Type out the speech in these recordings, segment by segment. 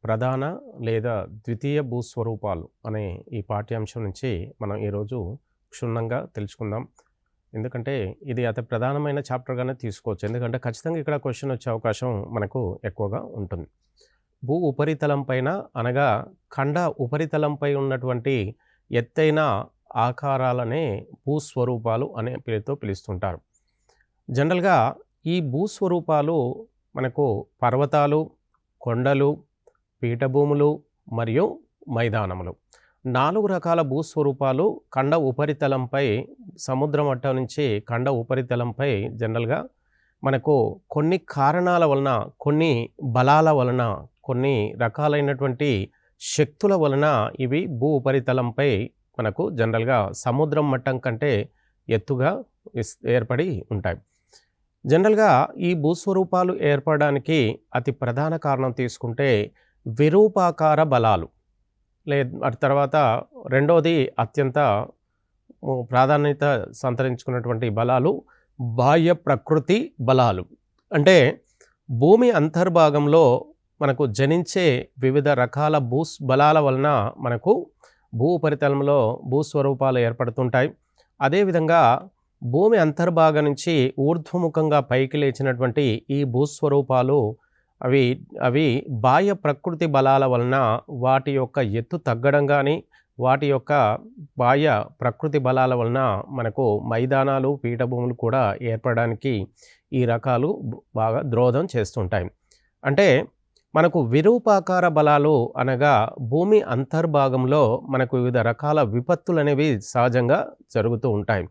ప్రధాన లేదా ద్వితీయ భూస్వరూపాలు అనే ఈ పాఠ్యాంశం నుంచి మనం ఈరోజు క్షుణ్ణంగా తెలుసుకుందాం. ఎందుకంటే ఇది అతి ప్రధానమైన చాప్టర్గానే తీసుకోవచ్చు. ఎందుకంటే ఖచ్చితంగా ఇక్కడ క్వశ్చన్ వచ్చే అవకాశం మనకు ఎక్కువగా ఉంటుంది. భూ ఉపరితలం పైన అనగా ఖండ ఉపరితలంపై ఉన్నటువంటి ఎత్తైన ఆకారాలనే భూస్వరూపాలు అనే పేరుతో పిలుస్తుంటారు. జనరల్గా ఈ భూస్వరూపాలు మనకు పర్వతాలు, కొండలు, పీఠభూములు మరియు మైదానములు 4 రకాల భూస్వరూపాలు ఖండ ఉపరితలంపై సముద్ర మట్టం నుంచి ఖండ ఉపరితలంపై జనరల్గా మనకు కొన్ని కారణాల వలన, కొన్ని బలాల వలన, కొన్ని రకాలైనటువంటి శక్తుల వలన ఇవి భూ ఉపరితలంపై మనకు జనరల్గా సముద్రం మట్టం కంటే ఎత్తుగా ఏర్పడి ఉంటాయి. జనరల్గా ఈ భూస్వరూపాలు ఏర్పడడానికి అతి ప్రధాన కారణం తీసుకుంటే విరూపాకార బలాలు, తర్వాత రెండవది అత్యంత ప్రాధాన్యత సంతరించుకున్నటువంటి బలాలు బాహ్య ప్రకృతి బలాలు. అంటే భూమి అంతర్భాగంలో మనకు జనించే వివిధ రకాల బలాల వలన మనకు భూ ఉపరితలంలో భూస్వరూపాలు ఏర్పడుతుంటాయి. అదేవిధంగా భూమి అంతర్భాగం నుంచి ఊర్ధ్వముఖంగా పైకి లేచినటువంటి ఈ భూస్వరూపాలు అవి బాహ్య ప్రకృతి బలాల వలన వాటి యొక్క ఎత్తు తగ్గడం కానీ, వాటి యొక్క బాహ్య ప్రకృతి బలాల వలన మనకు మైదానాలు, పీఠభూములు కూడా ఏర్పడడానికి ఈ రకాలు బాగా దోహదం చేస్తుంటాయి. అంటే మనకు విరూపాకార బలాలు అనగా భూమి అంతర్భాగంలో మనకు వివిధ రకాల విపత్తులు అనేవి సహజంగా జరుగుతూ ఉంటాయి.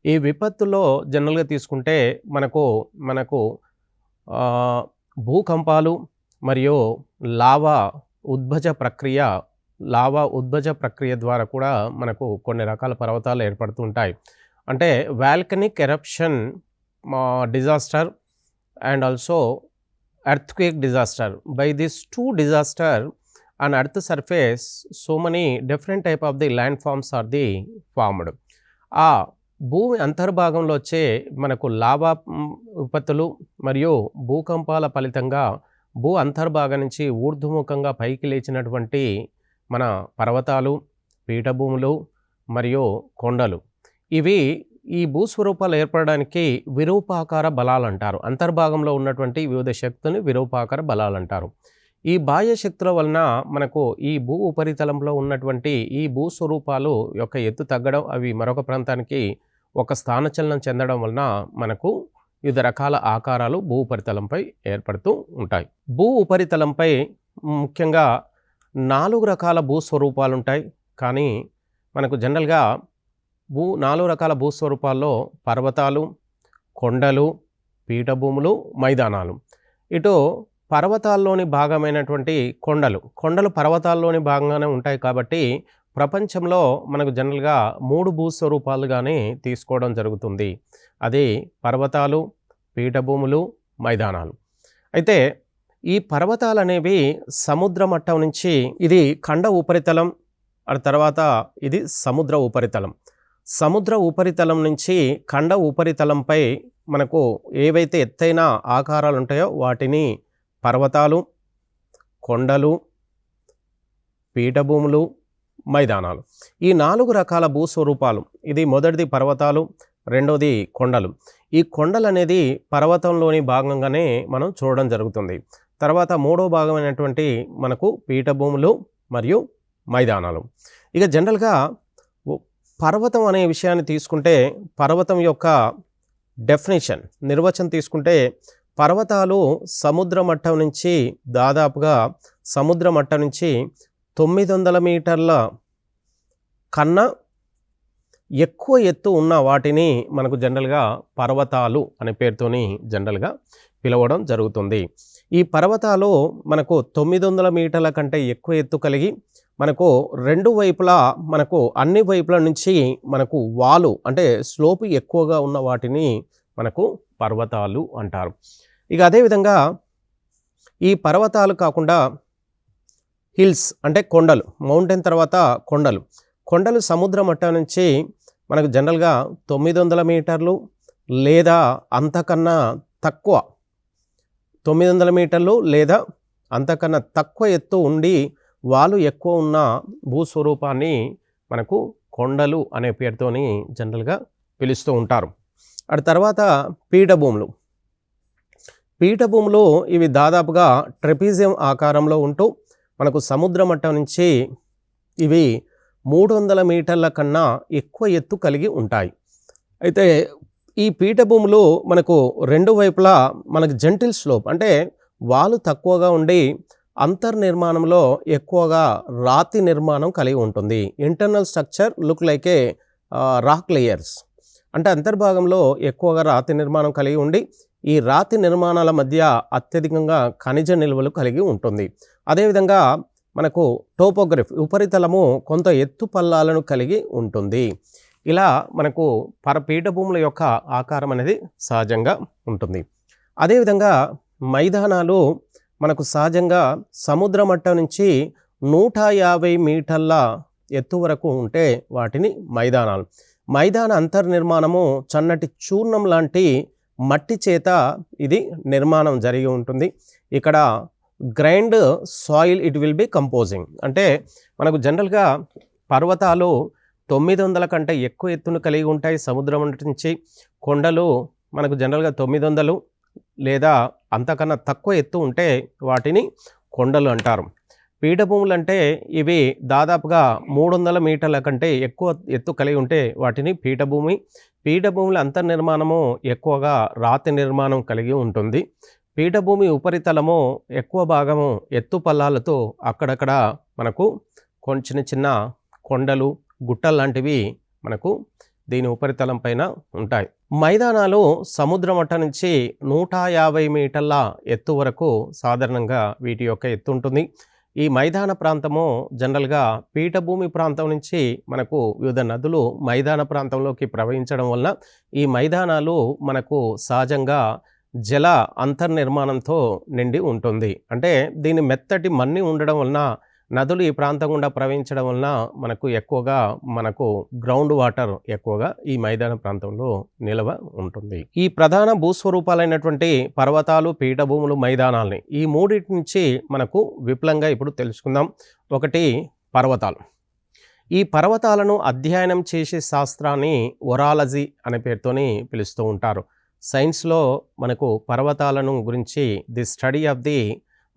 ఈ విపత్తుల్లో జనరల్గా తీసుకుంటే మనకు భూకంపాలు మరియు లావా ఉద్భజ ప్రక్రియ ద్వారా కూడా మనకు కొన్ని రకాల పర్వతాలు ఏర్పడుతుంటాయి. అంటే volcanic eruption disaster and also earthquake disaster. By these two disaster on earth surface, so many different type of the landforms are the formed. ఆ భూమి అంతర్భాగంలో వచ్చే మనకు లావా విపత్తులు మరియు భూకంపాల ఫలితంగా భూ అంతర్భాగం నుంచి ఊర్ధ్వముఖంగా పైకి లేచినటువంటి మన పర్వతాలు, పీఠభూములు మరియు కొండలు, ఇవి ఈ భూస్వరూపాలు ఏర్పడడానికి విరూపాకార బలాలు అంటారు. అంతర్భాగంలో ఉన్నటువంటి వివిధ శక్తులని విరూపాకార బలాలు అంటారు. ఈ బాహ్య శక్తుల వలన మనకు ఈ భూ ఉపరితలంలో ఉన్నటువంటి ఈ భూస్వరూపాలు యొక్క ఎత్తు తగ్గడం, అవి మరొక ప్రాంతానికి ఒక స్థానచలనం చెందడం వలన మనకు వివిధ రకాల ఆకారాలు భూ ఉపరితలంపై ఏర్పడుతూ ఉంటాయి. భూ ఉపరితలంపై ముఖ్యంగా 4 రకాల భూస్వరూపాలు ఉంటాయి. కానీ మనకు జనరల్గా 4 రకాల భూస్వరూపాల్లో పర్వతాలు, కొండలు, పీఠభూములు, మైదానాలు. ఇటు పర్వతాల్లోని భాగమైనటువంటి కొండలు పర్వతాల్లోని భాగంగానే ఉంటాయి. కాబట్టి ప్రపంచంలో మనకు జనరల్గా 3 భూస్వరూపాలుగానే తీసుకోవడం జరుగుతుంది. అది పర్వతాలు, పీఠభూములు, మైదానాలు. అయితే ఈ పర్వతాలు అనేవి సముద్ర మట్టం నుంచి, ఇది ఖండ ఉపరితలం, ఆ తర్వాత ఇది సముద్ర ఉపరితలం. సముద్ర ఉపరితలం నుంచి ఖండ ఉపరితలంపై మనకు ఏవైతే ఎత్తైన ఆకారాలు ఉంటాయో వాటిని పర్వతాలు, కొండలు, పీఠభూములు, మైదానాలు, ఈ 4 రకాల భూస్వరూపాలు. ఇది మొదటిది పర్వతాలు, రెండోది కొండలు. ఈ కొండలు అనేది పర్వతంలోని భాగంగానే మనం చూడడం జరుగుతుంది. తర్వాత 3వ భాగమైనటువంటి మనకు పీఠభూములు మరియు మైదానాలు. ఇక జనరల్గా పర్వతం అనే విషయాన్ని తీసుకుంటే, పర్వతం యొక్క నిర్వచనం తీసుకుంటే, పర్వతాలు సముద్ర మట్టం నుంచి దాదాపుగా 900 మీటర్ల కన్నా ఎక్కువ ఎత్తు ఉన్న వాటిని మనకు జనరల్గా పర్వతాలు అనే పేరుతోని జనరల్గా పిలవడం జరుగుతుంది. ఈ పర్వతాలు మనకు 900 మీటర్ల కంటే ఎక్కువ ఎత్తు కలిగి మనకు రెండు వైపులా, మనకు అన్ని వైపుల నుంచి మనకు వాలు అంటే స్లోపు ఎక్కువగా ఉన్న వాటిని మనకు పర్వతాలు అంటారు. ఇక అదేవిధంగా ఈ పర్వతాలు కాకుండా హిల్స్ అంటే కొండలు, మౌంటైన్ తర్వాత కొండలు సముద్ర మట్టం నుంచి మనకు జనరల్గా 900 మీటర్లు లేదా అంతకన్నా తక్కువ, 900 మీటర్లు లేదా అంతకన్నా తక్కువ ఎత్తు ఉండి వాలు ఎక్కువ ఉన్న భూస్వరూపాన్ని మనకు కొండలు అనే పేరుతోని జనరల్గా పిలుస్తూ ఉంటారు. అటు తర్వాత పీఠభూములు. పీఠభూములు ఇవి దాదాపుగా ట్రెపీజియం ఆకారంలో ఉంటూ మనకు సముద్ర మట్టం నుంచి ఇవి 300 మీటర్ల కన్నా ఎక్కువ ఎత్తు కలిగి ఉంటాయి. అయితే ఈ పీఠభూములు మనకు రెండు వైపులా మనకు జెంటిల్ స్లోప్ అంటే వాలు తక్కువగా ఉండి అంతర్నిర్మాణంలో ఎక్కువగా రాతి నిర్మాణం కలిగి ఉంటుంది. Internal structure look like a rock layers అంటే అంతర్భాగంలో ఎక్కువగా రాతి నిర్మాణం కలిగి ఉండి ఈ రాతి నిర్మాణాల మధ్య అత్యధికంగా ఖనిజ నిల్వలు కలిగి ఉంటుంది. అదేవిధంగా మనకు టోపోగ్రఫీ ఉపరితలము కొంత ఎత్తు పల్లాలను కలిగి ఉంటుంది. ఇలా మనకు పీఠభూముల యొక్క ఆకారం అనేది సహజంగా ఉంటుంది. అదేవిధంగా మైదానాలు మనకు సహజంగా సముద్ర మట్టం నుంచి 150 మీటర్ల ఎత్తు వరకు ఉంటే వాటిని మైదానాలు. మైదాన అంతర్నిర్మాణము సన్నటి చూర్ణం లాంటి మట్టి చేత ఇది నిర్మాణం జరిగి ఉంటుంది. ఇక్కడ grind soil it will be composing అంటే మనకు జనరల్గా పర్వతాలు 900 కంటే ఎక్కువ ఎత్తును కలిగి ఉంటాయి. సముద్రం నుంచి కొండలు మనకు జనరల్గా 900 లేదా అంతకన్నా తక్కువ ఎత్తు ఉంటే వాటిని కొండలు అంటారు. పీఠభూములు అంటే ఇవి దాదాపుగా 300 మీటర్ల కంటే ఎక్కువ ఎత్తు కలిగి ఉంటే వాటిని పీఠభూమి. పీఠభూముల అంతర్నిర్మాణము ఎక్కువగా రాతి నిర్మాణం కలిగి ఉంటుంది. పీఠభూమి ఉపరితలము ఎక్కువ భాగము ఎత్తు పల్లాలతో అక్కడక్కడ మనకు చిన్న చిన్న కొండలు గుట్టలు లాంటివి మనకు దీని ఉపరితలం పైన ఉంటాయి. మైదానాలు సముద్ర మట్టం నుంచి 150 మీటర్ల ఎత్తు వరకు సాధారణంగా వీటి యొక్క ఎత్తు ఉంటుంది. ఈ మైదాన ప్రాంతము జనరల్గా పీఠభూమి ప్రాంతం నుంచి మనకు వివిధ నదులు మైదాన ప్రాంతంలోకి ప్రవహించడం వలన ఈ మైదానాలు మనకు సహజంగా జల అంతర్నిర్మాణంతో నిండి ఉంటుంది. అంటే దీని మెత్తటి మన్ని ఉండడం వలన నదులు ఈ ప్రాంతం గుండా ప్రవహించడం వలన మనకు గ్రౌండ్ వాటర్ ఎక్కువగా ఈ మైదాన ప్రాంతంలో నిల్వ ఉంటుంది. ఈ ప్రధాన భూస్వరూపాలైనటువంటి పర్వతాలు, పీఠభూములు, మైదానాలని ఈ మూడింటి నుంచి మనకు విపులంగా ఇప్పుడు తెలుసుకుందాం. ఒకటి పర్వతాలు. ఈ పర్వతాలను అధ్యయనం చేసే శాస్త్రాన్ని ఒరాలజీ అనే పేరుతోని పిలుస్తూ ఉంటారు. సైన్స్లో మనకు పర్వతాలను గురించి the study of the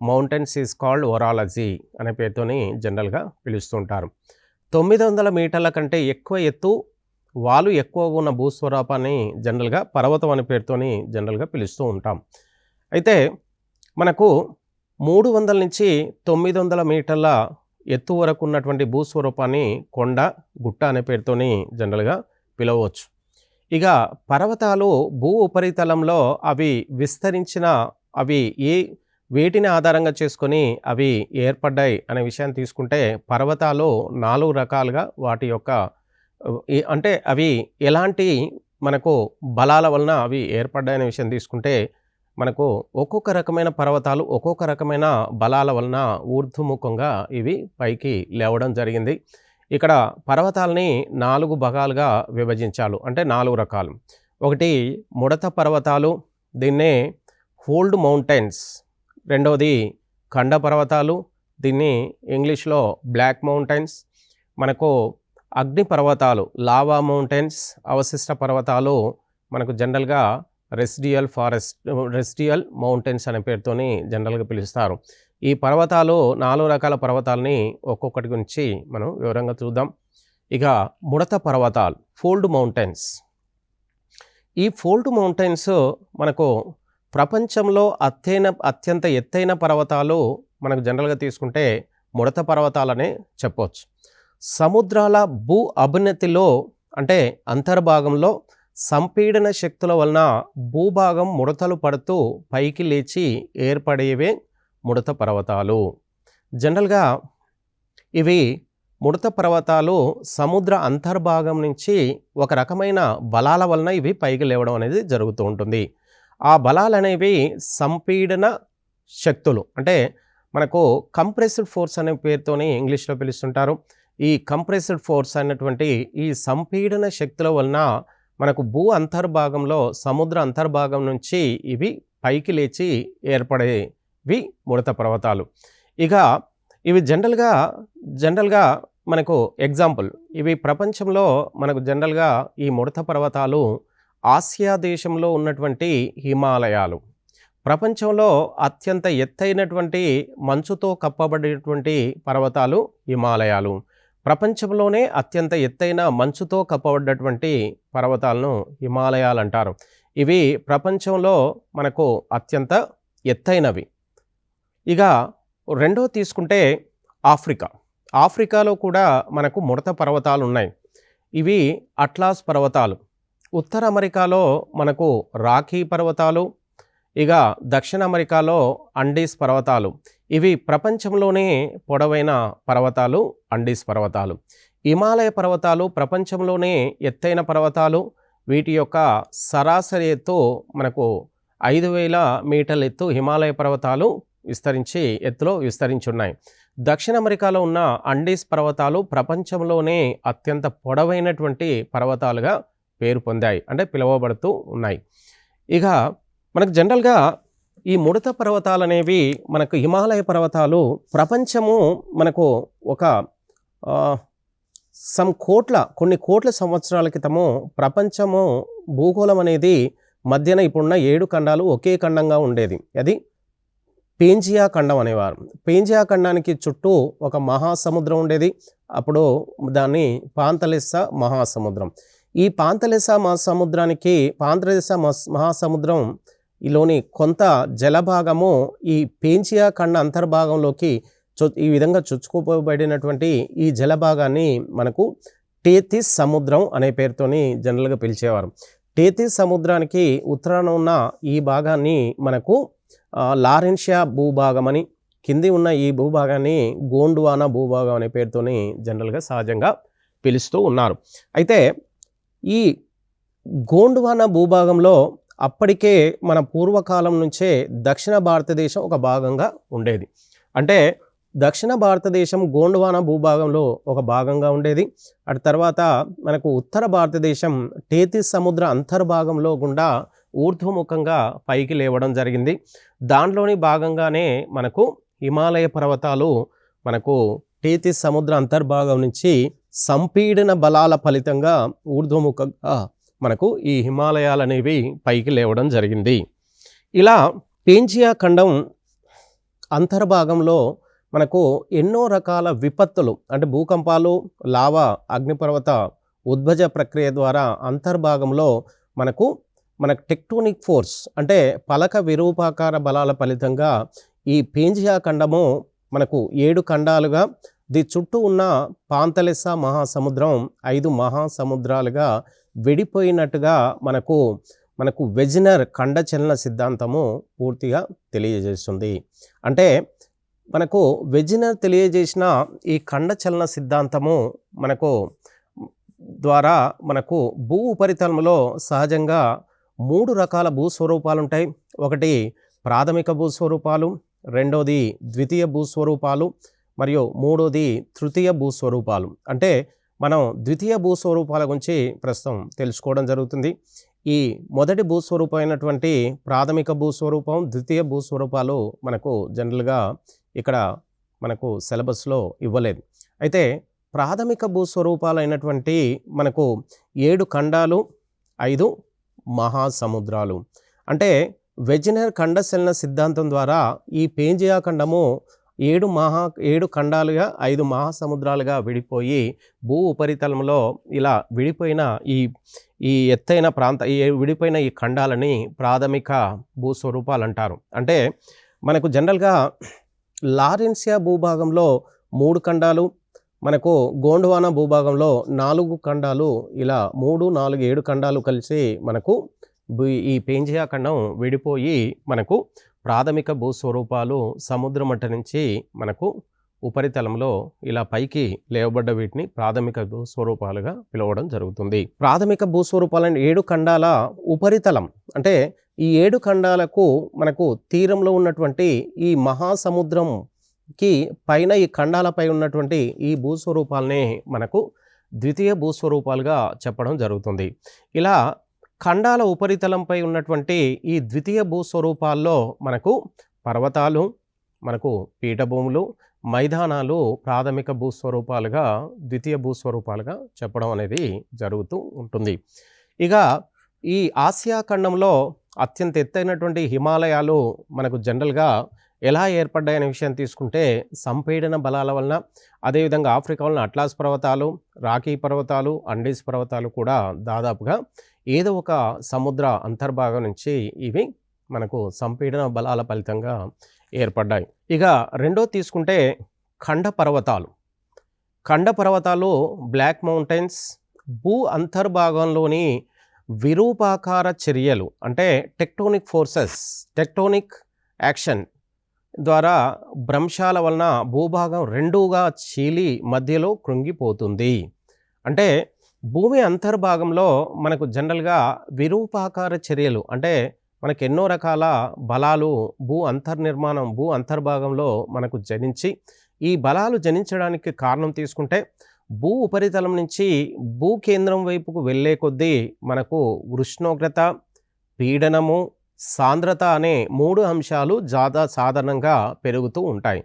mountains is called orology అనే పేరుతోని జనరల్గా పిలుస్తుంటారు. 900 మీటర్ల కంటే ఎక్కువ ఎత్తు వాలు ఎక్కువగా ఉన్న భూస్వరూపాన్ని జనరల్గా పర్వతం అనే పేరుతోని జనరల్గా పిలుస్తూ ఉంటాం. అయితే మనకు 300 నుంచి 900 మీటర్ల ఎత్తు వరకు ఉన్నటువంటి భూస్వరూపాన్ని కొండ, గుట్ట అనే పేరుతోని జనరల్గా పిలవచ్చు. ఇక పర్వతాలు భూ ఉపరితలంలో అవి వేటిని ఆధారంగా చేసుకొని అవి ఏర్పడ్డాయి అనే విషయాన్ని తీసుకుంటే పర్వతాలు 4 రకాలుగా వాటి యొక్క అంటే అవి ఎలాంటి మనకు బలాల వలన అవి ఏర్పడ్డాయనే విషయం తీసుకుంటే మనకు ఒక్కొక్క రకమైన పర్వతాలు ఒక్కొక్క రకమైన బలాల వలన ఊర్ధ్వముఖంగా ఇవి పైకి లేవడం జరిగింది. ఇక్కడ పర్వతాలని 4 భాగాలుగా విభజించాలి. అంటే 4 రకాలు. ఒకటి ముడత పర్వతాలు, దీన్నే ఫోల్డ్ మౌంటైన్స్. రెండవది ఖండ పర్వతాలు, దీన్ని ఇంగ్లీష్లో బ్లాక్ మౌంటైన్స్. మనకు అగ్ని పర్వతాలు లావా మౌంటైన్స్. అవశిష్ట పర్వతాలు మనకు జనరల్గా రెసిడియల్ మౌంటైన్స్ అనే పేరుతోని జనరల్గా పిలుస్తారు. ఈ పర్వతాలు 4 రకాల పర్వతాలని ఒక్కొక్కటి గురించి మనం వివరంగా చూద్దాం. ఇక ముడత పర్వతాలు, ఫోల్డ్ మౌంటైన్స్. ఈ ఫోల్డ్ మౌంటైన్స్ మనకు ప్రపంచంలో అత్యంత ఎత్తైన పర్వతాలు మనకు జనరల్గా తీసుకుంటే ముడత పర్వతాలనే చెప్పవచ్చు. సముద్రాల భూ అభినతిలో అంటే అంతర్భాగంలో సంపీడన శక్తుల వలన భూభాగం ముడతలు పడుతూ పైకి లేచి ఏర్పడేవే ముడత పర్వతాలు. జనరల్గా ఇవి ముడత పర్వతాలు సముద్ర అంతర్భాగం నుంచి ఒక రకమైన బలాల వలన ఇవి పైకి లేవడం అనేది జరుగుతూ ఉంటుంది. ఆ బలాలు అనేవి సంపీడన శక్తులు. అంటే మనకు కంప్రెస్డ్ ఫోర్స్ అనే పేరుతోని ఇంగ్లీష్లో పిలుస్తుంటారు. ఈ కంప్రెస్డ్ ఫోర్స్ అనేటువంటి ఈ సంపీడన శక్తుల వలన మనకు భూ అంతర్భాగంలో సముద్ర అంతర్భాగం నుంచి ఇవి పైకి లేచి ఏర్పడే ఇవి ముడత పర్వతాలు. ఇక ఇవి జనరల్గా మనకు ఎగ్జాంపుల్, ఇవి ప్రపంచంలో మనకు జనరల్గా ఈ ముడత పర్వతాలు ఆసియా దేశంలో ఉన్నటువంటి హిమాలయాలు, ప్రపంచంలో అత్యంత ఎత్తైనటువంటి మంచుతో కప్పబడినటువంటి పర్వతాలు హిమాలయాలు, ప్రపంచంలోనే అత్యంత ఎత్తైన మంచుతో కప్పబడ్డటువంటి పర్వతాలను హిమాలయాలు అంటారు. ఇవి ప్రపంచంలో మనకు అత్యంత ఎత్తైనవి. ఇక రెండో తీసుకుంటే ఆఫ్రికాలో కూడా మనకు ముడత పర్వతాలు ఉన్నాయి. ఇవి అట్లాస్ పర్వతాలు. ఉత్తర అమెరికాలో మనకు రాకీ పర్వతాలు, ఇక దక్షిణ అమెరికాలో అండీస్ పర్వతాలు. ఇవి ప్రపంచంలోనే పొడవైన పర్వతాలు అండీస్ పర్వతాలు. హిమాలయ పర్వతాలు ప్రపంచంలోనే ఎత్తైన పర్వతాలు. వీటి యొక్క సరాసరి ఎత్తు మనకు 5000 మీటర్ల ఎత్తు హిమాలయ పర్వతాలు ఎత్తులో విస్తరించి ఉన్నాయి. దక్షిణ అమెరికాలో ఉన్న అండీస్ పర్వతాలు ప్రపంచంలోనే అత్యంత పొడవైనటువంటి పర్వతాలుగా పేరు పొందాయి, అంటే పిలువబడుతూ ఉన్నాయి. ఇక మనకు జనరల్గా ఈ ముడత పర్వతాలు అనేవి మనకు హిమాలయ పర్వతాలు ప్రపంచము మనకు ఒక కొన్ని కోట్ల సంవత్సరాల క్రితము ప్రపంచము భూగోళం అనేది మధ్యన ఇప్పుడున్న 7 ఖండాలు ఒకే ఖండంగా ఉండేది. అది పేంజియా ఖండం అనేవారు. పేంజియా ఖండానికి చుట్టూ ఒక మహాసముద్రం ఉండేది. అప్పుడు దాన్ని పాంతలెస్సా మహాసముద్రం. ఈ పాంతలెస్సా మహాసముద్రం ఈలోని కొంత జలభాగము ఈ పేంజియా ఖండ అంతర్భాగంలోకి ఈ విధంగా చొచ్చుకుపోబడినటువంటి ఈ జలభాగాన్ని మనకు టేతిస్ సముద్రం అనే పేరుతోని జనరల్గా పిలిచేవారు. టేతిస్ సముద్రానికి ఉత్తరాన ఉన్న ఈ భాగాన్ని మనకు లారెన్షియా భూభాగం అని, కింది ఉన్న ఈ భూభాగాన్ని గోండ్వానా భూభాగం అనే పేరుతోని జనరల్గా సహజంగా పిలుస్తూ ఉన్నారు. అయితే ఈ గోండ్వానా భూభాగంలో అప్పటికే మన పూర్వకాలం నుంచే దక్షిణ భారతదేశం ఒక భాగంగా ఉండేది. అంటే దక్షిణ భారతదేశం గోండ్వానా భూభాగంలో ఒక భాగంగా ఉండేది. అటు తర్వాత మనకు ఉత్తర భారతదేశం టేతిస్ సముద్ర అంతర్భాగంలో గుండా ఊర్ధ్వముఖంగా పైకి లేవడం జరిగింది. దాంట్లోని భాగంగానే మనకు హిమాలయ పర్వతాలు మనకు టేతిస్ సముద్ర అంతర్భాగం నుంచి సంపీడన బలాల ఫలితంగా ఊర్ధ్వముఖంగా మనకు ఈ హిమాలయాలు అనేవి పైకి లేవడం జరిగింది. ఇలా పేంజియా ఖండం అంతర్భాగంలో మనకు ఎన్నో రకాల విపత్తులు, అంటే భూకంపాలు, లావా, అగ్నిపర్వత ఉద్భజ ప్రక్రియ ద్వారా అంతర్భాగంలో మనకు టెక్టోనిక్ ఫోర్స్, అంటే పలక విరూపాకార బలాల ఫలితంగా ఈ పేంజియా ఖండము మనకు 7 ఖండాలుగా, చుట్టూ ఉన్న పాంతలెస్సా మహాసముద్రం 5 మహాసముద్రాలుగా విడిపోయినట్టుగా మనకు వెజినర్ ఖండచలన సిద్ధాంతము పూర్తిగా తెలియజేస్తుంది. అంటే మనకు వెజినర్ తెలియజేసిన ఈ ఖండచలన సిద్ధాంతము ద్వారా మనకు భూ ఉపరితలంలో సహజంగా 3 రకాల భూస్వరూపాలు ఉంటాయి. ఒకటి ప్రాథమిక భూస్వరూపాలు, రెండోది ద్వితీయ భూస్వరూపాలు, మరియు మూడోది తృతీయ భూస్వరూపాలు. అంటే మనం ద్వితీయ భూస్వరూపాల గురించి ప్రస్తుతం తెలుసుకోవడం జరుగుతుంది. ఈ మొదటి భూస్వరూపం అయినటువంటి ప్రాథమిక భూస్వరూపం, ద్వితీయ భూస్వరూపాలు మనకు జనరల్గా ఇక్కడ మనకు సిలబస్లో ఇవ్వలేదు. అయితే ప్రాథమిక భూస్వరూపాలు అయినటువంటి మనకు 7 ఖండాలు, 5 మహాసముద్రాలు. అంటే వెజినర్ ఖండచలన సిద్ధాంతం ద్వారా ఈ పేంజియా ఖండము 7 ఖండాలుగా 5 మహాసముద్రాలుగా విడిపోయి భూ ఉపరితలంలో ఇలా విడిపోయిన ఈ ఎత్తైన విడిపోయిన ఈ ఖండాలని ప్రాథమిక భూస్వరూపాలు అంటారు. అంటే మనకు జనరల్గా లారెన్షియా భూభాగంలో 3 ఖండాలు, మనకు గోండ్వానా భూభాగంలో 4 ఖండాలు, ఇలా 3, 4, 7 ఖండాలు కలిసి మనకు ఈ పేంజియా ఖండం విడిపోయి మనకు ప్రాథమిక భూస్వరూపాలు సముద్ర మట్ట నుంచి మనకు ఉపరితలంలో ఇలా పైకి లేవబడ్డ వీటిని ప్రాథమిక భూస్వరూపాలుగా పిలవడం జరుగుతుంది. ప్రాథమిక భూస్వరూపాలని 7 ఖండాల ఉపరితలం, అంటే ఈ 7 ఖండాలకు మనకు తీరంలో ఉన్నటువంటి ఈ మహాసముద్రంకి పైన ఈ ఖండాలపై ఉన్నటువంటి ఈ భూస్వరూపాలనే మనకు ద్వితీయ భూస్వరూపాలుగా చెప్పడం జరుగుతుంది. ఇలా ఖండాల ఉపరితలంపై ఉన్నటువంటి ఈ ద్వితీయ భూస్వరూపాల్లో మనకు పర్వతాలు, మనకు పీఠభూములు, మైదానాలు ప్రాథమిక భూస్వరూపాలుగా, ద్వితీయ భూస్వరూపాలుగా చెప్పడం అనేది జరుగుతూ ఉంటుంది. ఇక ఈ ఆసియా ఖండంలో అత్యంత ఎత్తైనటువంటి హిమాలయాలు మనకు జనరల్గా ఎలా ఏర్పడ్డాయనే విషయం తీసుకుంటే సంపీడన బలాల వలన, అదేవిధంగా ఆఫ్రికా వలన అట్లాస్ పర్వతాలు, రాకీ పర్వతాలు, అండీస్ పర్వతాలు కూడా దాదాపుగా ఏదో ఒక సముద్ర అంతర్భాగం నుంచి ఇవి మనకు సంపీడన బలాల ఫలితంగా ఏర్పడ్డాయి. ఇక రెండో తీసుకుంటే ఖండ పర్వతాలు. ఖండ పర్వతాలు బ్లాక్ మౌంటైన్స్ భూ అంతర్భాగంలోని విరూపాకార చర్యలు అంటే టెక్టోనిక్ ఫోర్సెస్, టెక్టోనిక్ యాక్షన్ ద్వారా భ్రంశాల వలన భూభాగం రెండుగా చీలి మధ్యలో కృంగిపోతుంది. అంటే భూమి అంతర్భాగంలో మనకు జనరల్గా విరూపాకార చర్యలు అంటే మనకు ఎన్నో రకాల బలాలు భూ అంతర్నిర్మాణం, భూ అంతర్భాగంలో మనకు జనించి, ఈ బలాలు జనించడానికి కారణం తీసుకుంటే భూ ఉపరితలం నుంచి భూ కేంద్రం వైపుకు వెళ్ళే కొద్దీ మనకు ఉష్ణోగ్రత, పీడనము, సాంద్రత అనే 3 అంశాలు సాధారణంగా పెరుగుతూ ఉంటాయి.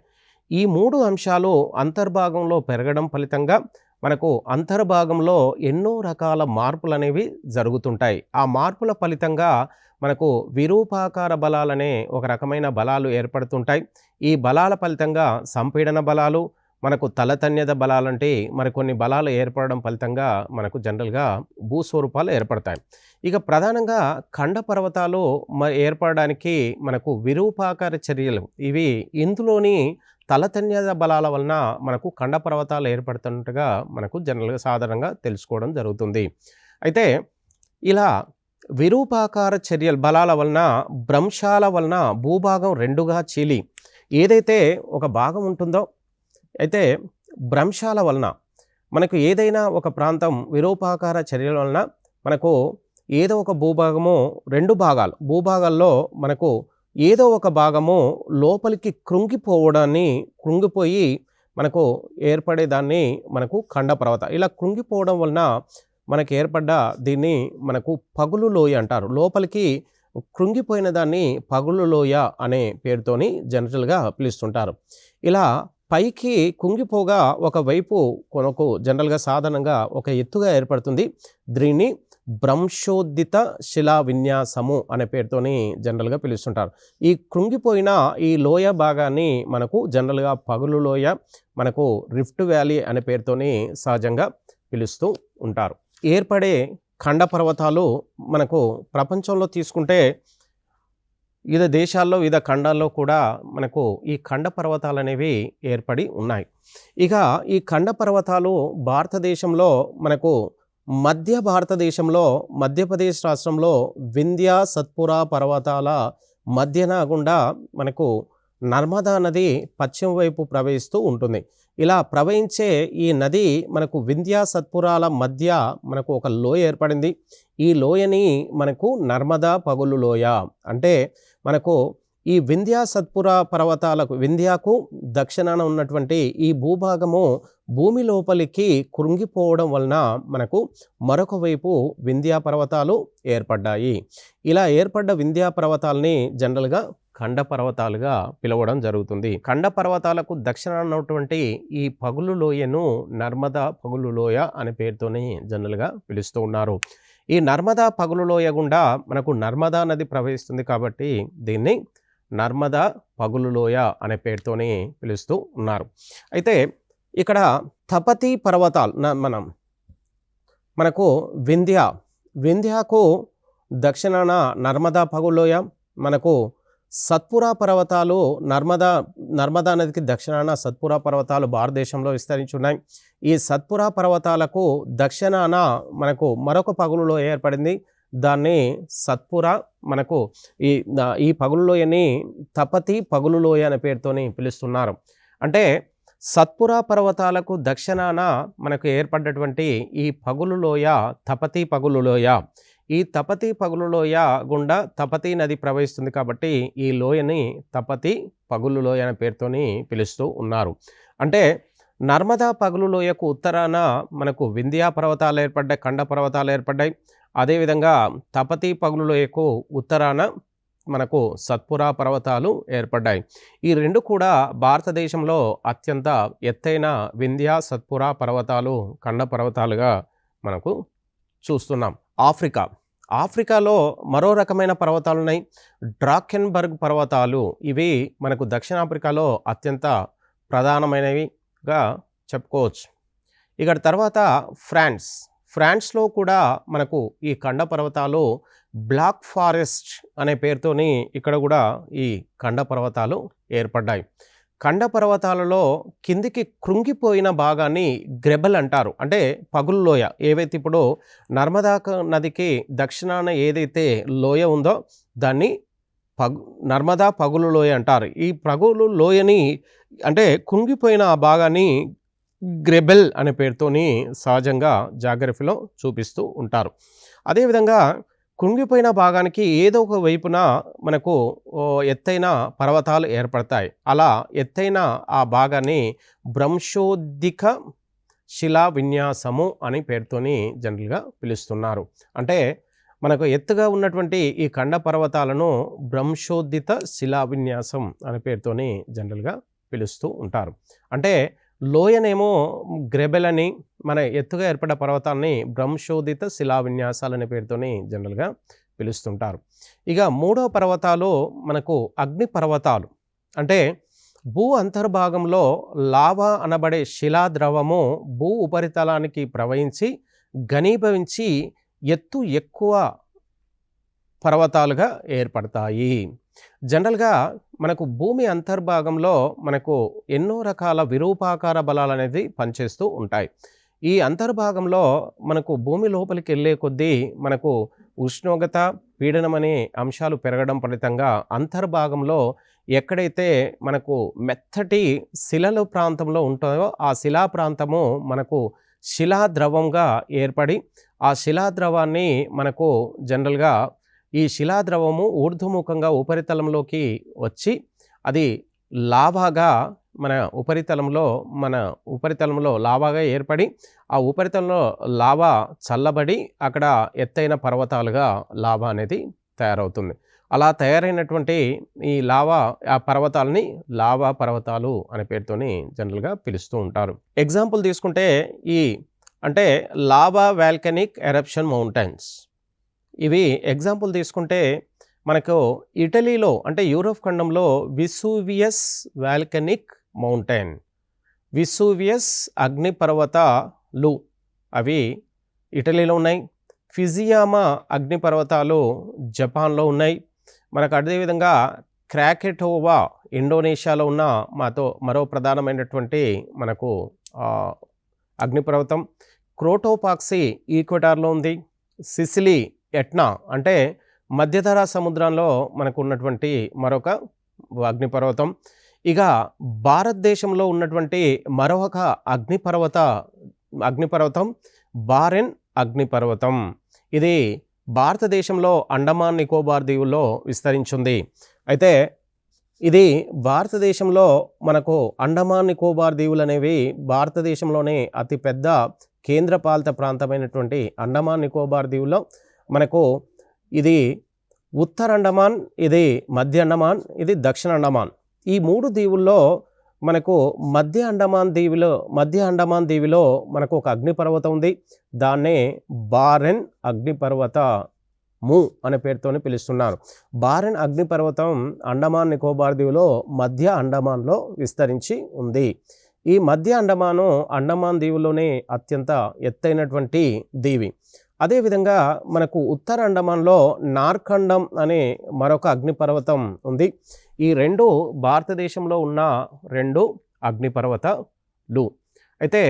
ఈ 3 అంశాలు అంతర్భాగంలో పెరగడం ఫలితంగా మనకు అంతర్భాగంలో ఎన్నో రకాల మార్పులు అనేవి జరుగుతుంటాయి. ఆ మార్పుల ఫలితంగా మనకు విరూపాకార బలాలనే ఒక రకమైన బలాలు ఏర్పడుతుంటాయి. ఈ బలాల ఫలితంగా సంపీడన బలాలు, మనకు తలతన్యత బలాలంటే మరికొన్ని బలాలు ఏర్పడడం ఫలితంగా మనకు జనరల్గా భూస్వరూపాలు ఏర్పడతాయి. ఇక ప్రధానంగా ఖండ పర్వతాలు ఏర్పడడానికి మనకు విరూపాకార చర్యలు ఇవి ఇందులోని తలతన్యత బలాల వలన మనకు ఖండ పర్వతాలు ఏర్పడుతున్నట్టుగా మనకు జనరల్గా సాధారణంగా తెలుసుకోవడం జరుగుతుంది. అయితే ఇలా విరూపాకార చర్యల బలాల వలన భ్రంశాల వలన భూభాగం రెండుగా చీలి ఏదైతే ఒక భాగం ఉంటుందో, అయితే భ్రంశాల వలన మనకు ఏదైనా ఒక ప్రాంతం విరూపాకార చర్యల వలన మనకు ఏదో ఒక భూభాగము, 2 భాగాలు భూభాగాల్లో మనకు ఏదో ఒక భాగము లోపలికి కృంగిపోయి మనకు ఏర్పడేదాన్ని మనకు ఖండ పర్వత. ఇలా కృంగిపోవడం వలన మనకు ఏర్పడ్డ దీన్ని మనకు పగులు లోయ అంటారు. లోపలికి కృంగిపోయిన దాన్ని పగులు లోయ అనే పేరుతోని జనరల్గా పిలుస్తుంటారు. ఇలా పైకి కుంగిపోగా ఒకవైపు కొనకు జనరల్గా సాధారణంగా ఒక ఎత్తుగా ఏర్పడుతుంది. దీన్ని భ్రంశోద్దిత శిలా విన్యాసము అనే పేరుతోని జనరల్గా పిలుస్తుంటారు. ఈ కృంగిపోయిన ఈ లోయ భాగాన్ని మనకు జనరల్గా పగులు లోయ, మనకు రిఫ్ట్ వ్యాలీ అనే పేరుతోని సహజంగా పిలుస్తూ ఉంటారు. ఏర్పడే ఖండ పర్వతాలు మనకు ప్రపంచంలో తీసుకుంటే వివిధ దేశాల్లో, వివిధ ఖండాల్లో కూడా మనకు ఈ ఖండ పర్వతాలు అనేవి ఏర్పడి ఉన్నాయి. ఇక ఈ ఖండ పర్వతాలు భారతదేశంలో మనకు మధ్య భారతదేశంలో మధ్యప్రదేశ్ రాష్ట్రంలో వింధ్య సత్పురా పర్వతాల మధ్యన గుండా మనకు నర్మదా నది పశ్చిమ వైపు ప్రవహిస్తూ ఉంటుంది. ఇలా ప్రవహించే ఈ నది మనకు వింధ్య సత్పురాల మధ్య మనకు ఒక లోయ ఏర్పడింది. ఈ లోయని మనకు నర్మదా పగులు లోయ అంటే మనకు ఈ వింధ్య సత్పురా పర్వతాలకు, వింధ్యాకు దక్షిణాన ఉన్నటువంటి ఈ భూభాగము భూమి లోపలికి కృంగిపోవడం వలన మనకు మరొక వైపు వింధ్యా పర్వతాలు ఏర్పడ్డాయి. ఇలా ఏర్పడ్డ వింధ్యా పర్వతాలని జనరల్గా ఖండ పర్వతాలుగా పిలవడం జరుగుతుంది. ఖండ పర్వతాలకు దక్షిణాన ఉన్నటువంటి ఈ పగులు లోయను నర్మదా పగులు లోయ అనే పేరుతోనే జనరల్గా పిలుస్తూ ఉన్నారు. ఈ నర్మదా పగులు లోయ గుండా మనకు నర్మదా నది ప్రవహిస్తుంది కాబట్టి దీన్ని నర్మదా పగులు లోయ అనే పేరుతోనే పిలుస్తూ ఉన్నారు. అయితే ఇక్కడ తపతి పర్వతాలు మనకు వింధ్యాకు దక్షిణాన నర్మదా పగులు లోయ, మనకు సత్పురా పర్వతాలు నర్మదా నదికి దక్షిణాన సత్పురా పర్వతాలు భారతదేశంలో విస్తరించి ఉన్నాయి. ఈ సత్పురా పర్వతాలకు దక్షిణాన మనకు మరొక పగులు లోయ ఏర్పడింది. దాన్ని సత్పురా, మనకు ఈ పగులు లోయని తపతి పగులు లోయ అనే పేరుతోని పిలుస్తున్నారు. అంటే సత్పురా పర్వతాలకు దక్షిణాన మనకు ఏర్పడ్డటువంటి ఈ పగులు లోయ తపతి పగులు లోయ. ఈ తపతి పగులు లోయ గుండా తపతి నది ప్రవహిస్తుంది కాబట్టి ఈ లోయని తపతి పగులు లోయ అనే పేరుతోని పిలుస్తూ ఉన్నారు. అంటే నర్మదా పగులు లోయకు ఉత్తరాన మనకు వింధ్యా పర్వతాలు ఏర్పడ్డాయి, ఖండ పర్వతాలు ఏర్పడ్డాయి. అదేవిధంగా తపతి పగులు లోయకు ఉత్తరాన మనకు సత్పురా పర్వతాలు ఏర్పడ్డాయి. ఈ 2 కూడా భారతదేశంలో అత్యంత ఎత్తైన వింధ్య, సత్పురా పర్వతాలు ఖండ పర్వతాలుగా మనకు చూస్తున్నాం. ఆఫ్రికాలో మరో రకమైన పర్వతాలున్నాయి. డ్రాకెన్బర్గ్ పర్వతాలు. ఇవి మనకు దక్షిణాఫ్రికాలో అత్యంత ప్రధానమైనవిగా చెప్పుకోవచ్చు. ఇక తర్వాత ఫ్రాన్స్లో కూడా మనకు ఈ ఖండ పర్వతాలు బ్లాక్ ఫారెస్ట్ అనే పేరుతోని ఇక్కడ కూడా ఈ ఖండ పర్వతాలు ఏర్పడ్డాయి. ఖండ పర్వతాలలో కిందికి కృంగిపోయిన భాగాన్ని గ్రెబెల్ అంటారు. అంటే పగులు లోయ. ఏవైతే ఇప్పుడు నర్మదా నదికి దక్షిణాన ఏదైతే లోయ ఉందో దాన్ని నర్మదా పగులు లోయ అంటారు. ఈ పగులు లోయని అంటే కుంగిపోయిన ఆ భాగాన్ని గ్రెబెల్ అనే పేరుతోని సహజంగా జాగ్రఫీలో చూపిస్తూ ఉంటారు. అదేవిధంగా కుంగిపోయిన భాగానికి ఏదో ఒక వైపున మనకు ఎత్తైన పర్వతాలు ఏర్పడతాయి. అలా ఎత్తైన ఆ భాగాన్ని భ్రంశోద్దిక శిలా విన్యాసము అని పేరుతోని జనరల్గా పిలుస్తున్నారు. అంటే మనకు ఎత్తుగా ఉన్నటువంటి ఈ ఖండ పర్వతాలను భ్రంశోద్దిత శిలా విన్యాసం అనే పేరుతోని జనరల్గా పిలుస్తూ ఉంటారు. అంటే లోయనేమో గ్రెబెల్ అని, మన ఎత్తుగా ఏర్పడ్డ పర్వతాన్ని భ్రంశోదిత శిలా విన్యాసాలు అనే పేరుతోని జనరల్గా పిలుస్తుంటారు. ఇక మూడవ పర్వతాలు మనకు అగ్ని పర్వతాలు. అంటే భూ అంతర్భాగంలో లావా అనబడే శిలా ద్రవము భూ ఉపరితలానికి ప్రవహించి ఘనీభవించి ఎత్తు ఎక్కువ పర్వతాలుగా ఏర్పడతాయి. జనరల్గా మనకు భూమి అంతర్భాగంలో మనకు ఎన్నో రకాల విరూపాకార బలాలు అనేది పనిచేస్తూ ఉంటాయి. ఈ అంతర్భాగంలో మనకు భూమి లోపలికి వెళ్ళే కొద్దీ మనకు ఉష్ణోగ్రత, పీడనం అనే అంశాలు పెరగడం ఫలితంగా అంతర్భాగంలో ఎక్కడైతే మనకు మెత్తటి శిలల ప్రాంతంలో ఉంటాయో ఆ శిలా ప్రాంతము మనకు శిలా ద్రవంగా ఏర్పడి ఆ శిలా ద్రవాన్ని మనకు జనరల్గా ఈ శిలాద్రవము ఊర్ధ్వముఖంగా ఉపరితలంలోకి వచ్చి అది లావాగా మన ఉపరితలంలో లావాగా ఏర్పడి ఆ ఉపరితలంలో లావా చల్లబడి అక్కడ ఎత్తైన పర్వతాలుగా లావా అనేది తయారవుతుంది. అలా తయారైనటువంటి ఈ ఆ పర్వతాలని లావా పర్వతాలు అనే పేరుతోని జనరల్గా పిలుస్తూ ఉంటారు. ఎగ్జాంపుల్ తీసుకుంటే అంటే లావా వాల్కనిక్ ఎరప్షన్ మౌంటైన్స్. ఇవి ఎగ్జాంపుల్ తీసుకుంటే మనకు ఇటలీలో అంటే యూరోప్ ఖండంలో విసూవియస్ వాల్కనిక్ మౌంటైన్, విసూవియస్ అగ్నిపర్వతాలు అవి ఇటలీలో ఉన్నాయి. ఫిజియామా అగ్నిపర్వతాలు జపాన్లో ఉన్నాయి. మనకు అదేవిధంగా క్రాకెటోవా ఇండోనేషియాలో ఉన్న మరో ప్రధానమైనటువంటి మనకు అగ్నిపర్వతం. క్రోటోపాక్సీ ఈక్వెటార్లో ఉంది. సిసిలీ ఎట్నా అంటే మధ్యధరా సముద్రంలో మనకు ఉన్నటువంటి మరొక అగ్నిపర్వతం. ఇక భారతదేశంలో ఉన్నటువంటి మరొక అగ్నిపర్వతం బారెన్ అగ్నిపర్వతం. ఇది భారతదేశంలో అండమాన్ నికోబార్ దీవుల్లో విస్తరించింది. అయితే ఇది భారతదేశంలో మనకు అండమాన్ నికోబార్ దీవులు అనేవి భారతదేశంలోనే అతిపెద్ద కేంద్రపాలిత ప్రాంతమైనటువంటి అండమాన్ నికోబార్ దీవుల్లో మనకు ఇది ఉత్తర అండమాన్, ఇది మధ్య అండమాన్, ఇది దక్షిణ అండమాన్. ఈ 3 దీవుల్లో మనకు మధ్య అండమాన్ దీవిలో మనకు ఒక అగ్నిపర్వతం ఉంది. దాన్నే బారెన్ అగ్నిపర్వతము అనే పేరుతోనే పిలుస్తున్నారు. బారెన్ అగ్నిపర్వతం అండమాన్ నికోబార్ దీవిలో మధ్య అండమాన్లో విస్తరించి ఉంది. ఈ మధ్య అండమాన్ దీవులోనే అత్యంత ఎత్తైనటువంటి దీవి. అదేవిధంగా మనకు ఉత్తర అండమాన్లో నార్కండం అనే మరొక అగ్నిపర్వతం ఉంది. ఈ 2 భారతదేశంలో ఉన్న 2 అగ్నిపర్వతాలు. అయితే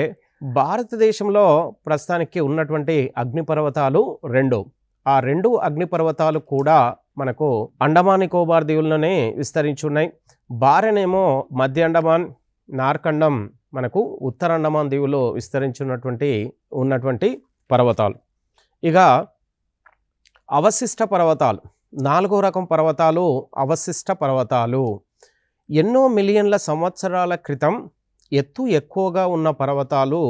భారతదేశంలో ప్రస్తుతానికి ఉన్నటువంటి అగ్నిపర్వతాలు 2. ఆ 2 అగ్నిపర్వతాలు కూడా మనకు అండమాన్ నికోబార్ దీవుల్లోనే విస్తరించి ఉన్నాయి. బారెనేమో మధ్య అండమాన్, నార్కండం మనకు ఉత్తర అండమాన్ దీవులో ఉన్నటువంటి పర్వతాలు. ఇక అవశిష్ట పర్వతాలు, 4వ రకం పర్వతాలు అవశిష్ట పర్వతాలు. ఎన్నో మిలియన్ల సంవత్సరాల క్రితం ఎత్తు ఎక్కువగా ఉన్న పర్వతాలు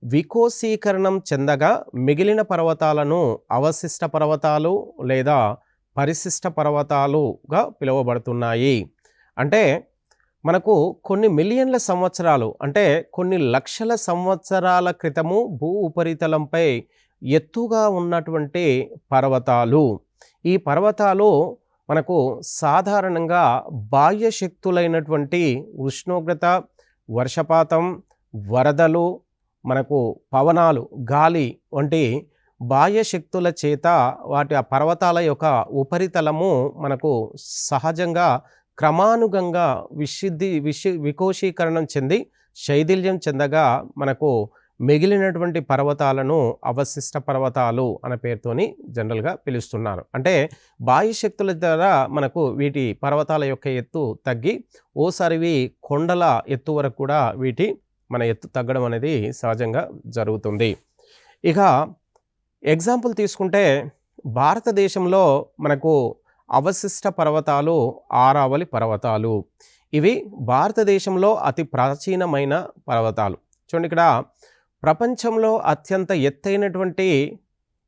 వికోసీకరణం చెందగా మిగిలిన పర్వతాలను అవశిష్ట పర్వతాలు లేదా పరిశిష్ట పర్వతాలుగా పిలువబడుతున్నాయి. అంటే మనకు కొన్ని మిలియన్ల సంవత్సరాలు అంటే కొన్ని లక్షల సంవత్సరాల క్రితము భూ ఉపరితలంపై ఎత్తుగా ఉన్నటువంటి పర్వతాలు. ఈ పర్వతాలు మనకు సాధారణంగా బాహ్య శక్తులైనటువంటి ఉష్ణోగ్రత, వర్షపాతం, వరదలు, మనకు పవనాలు, గాలి వంటి బాహ్య శక్తుల చేత ఆ పర్వతాల యొక్క ఉపరితలము మనకు సహజంగా క్రమానుగంగా వికోశీకరణం చెంది శైథిల్యం చెందగా మనకు మిగిలినటువంటి పర్వతాలను అవశిష్ట పర్వతాలు అనే పేరుతోని జనరల్గా పిలుస్తున్నారు. అంటే బాహ్య శక్తుల ద్వారా మనకు వీటి పర్వతాల యొక్క ఎత్తు తగ్గి ఓసారివి కొండల ఎత్తు వరకు కూడా మన ఎత్తు తగ్గడం అనేది సహజంగా జరుగుతుంది. ఇక ఎగ్జాంపుల్ తీసుకుంటే భారతదేశంలో మనకు అవశిష్ట పర్వతాలు ఆరావళి పర్వతాలు. ఇవి భారతదేశంలో అతి ప్రాచీనమైన పర్వతాలు. చూడండి, ఇక్కడ ప్రపంచంలో అత్యంత ఎత్తైనటువంటి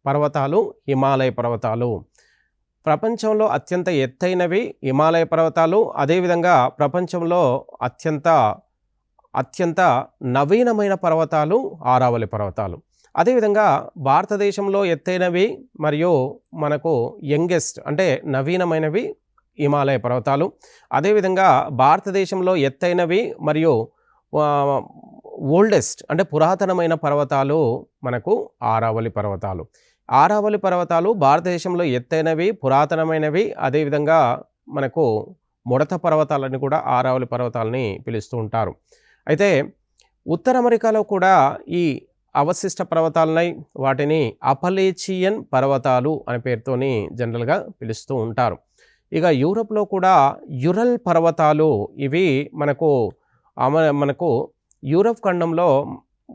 పర్వతాలు హిమాలయ పర్వతాలు. ప్రపంచంలో అత్యంత ఎత్తైనవి హిమాలయ పర్వతాలు. అదేవిధంగా ప్రపంచంలో అత్యంత నవీనమైన పర్వతాలు ఆరావళి పర్వతాలు. అదేవిధంగా భారతదేశంలో ఎత్తైనవి మరియు మనకు యంగెస్ట్ అంటే నవీనమైనవి హిమాలయ పర్వతాలు. అదేవిధంగా భారతదేశంలో ఎత్తైనవి మరియు ఓల్డెస్ట్ అంటే పురాతనమైన పర్వతాలు మనకు ఆరావళి పర్వతాలు. ఆరావళి పర్వతాలు భారతదేశంలో ఎత్తైనవి, పురాతనమైనవి. అదేవిధంగా మనకు ముడత పర్వతాలని కూడా ఆరావళి పర్వతాలని పిలుస్తూ ఉంటారు. అయితే ఉత్తర అమెరికాలో కూడా ఈ అవశిష్ట పర్వతాలని వాటిని అపలేచియన్ పర్వతాలు అనే పేరుతోని జనరల్గా పిలుస్తూ ఉంటారు. ఇక యూరోప్లో కూడా యురల్ పర్వతాలు. ఇవి మనకు యూరప్ ఖండంలో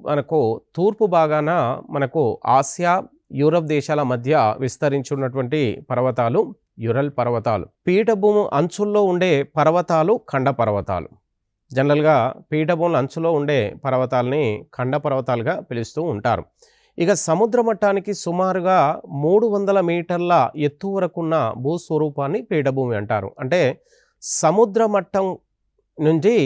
మనకు తూర్పు భాగాన మనకు ఆసియా, యూరప్ దేశాల మధ్య విస్తరించున్నటువంటి పర్వతాలు యురల్ పర్వతాలు. పీఠభూమి అంచుల్లో ఉండే పర్వతాలు ఖండ పర్వతాలు. జనరల్గా పీఠభూముల అంచులో ఉండే పర్వతాలని ఖండ పర్వతాలుగా పిలుస్తూ ఉంటారు. ఇక సముద్ర మట్టానికి సుమారుగా 300 మీటర్ల ఎత్తు వరకున్న భూస్వరూపాన్ని పీఠభూమి అంటారు. అంటే సముద్ర మట్టం నుంచి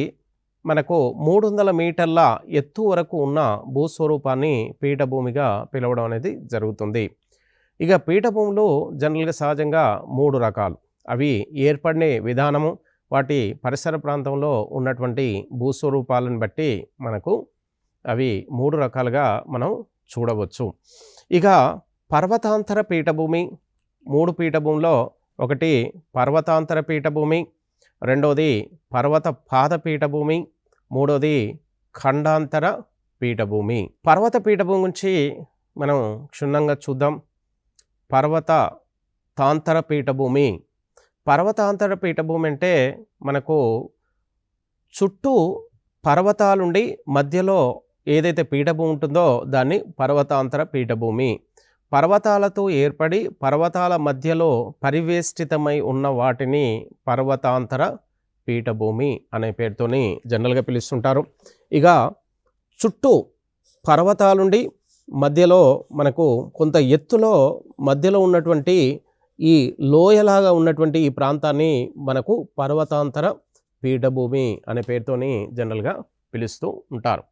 మనకు 300 మీటర్ల ఎత్తు వరకు ఉన్న భూస్వరూపాన్ని పీఠభూమిగా పిలవడం అనేది జరుగుతుంది. ఇక పీఠభూములు జనరల్గా సహజంగా 3 రకాలు. అవి ఏర్పడిన విధానము, వాటి పరిసర ప్రాంతంలో ఉన్నటువంటి భూస్వరూపాలను బట్టి మనకు అవి 3 రకాలుగా మనం చూడవచ్చు. ఇక పర్వతాంతర పీఠభూమి 3 పీఠభూమిలో ఒకటి పర్వతాంతర పీఠభూమి, రెండవది పర్వత పాద పీఠభూమి, మూడవది ఖండాంతర పీఠభూమి. పర్వత పీఠభూమి గురించి మనం క్షుణ్ణంగా చూద్దాం. పర్వతాంతర పీఠభూమి. పర్వతాంతర పీఠభూమి అంటే మనకు చుట్టూ పర్వతాలుండి మధ్యలో ఏదైతే పీఠభూమి ఉంటుందో దాన్ని పర్వతాంతర పీఠభూమి. పర్వతాలతో ఏర్పడి పర్వతాల మధ్యలో పరివేష్టితమై ఉన్న వాటిని పర్వతాంతర పీఠభూమి అనే పేరుతోని జనరల్గా పిలుస్తుంటారు. ఇక చుట్టూ పర్వతాలుండి మధ్యలో మనకు కొంత ఎత్తులో మధ్యలో ఉన్నటువంటి ఈ లోయలాగా ఉన్నటువంటి ఈ ప్రాంతాన్ని మనకు పర్వతాంతర పీఠభూమి అనే పేరుతోని జనరల్గా పిలుస్తూ ఉంటారు.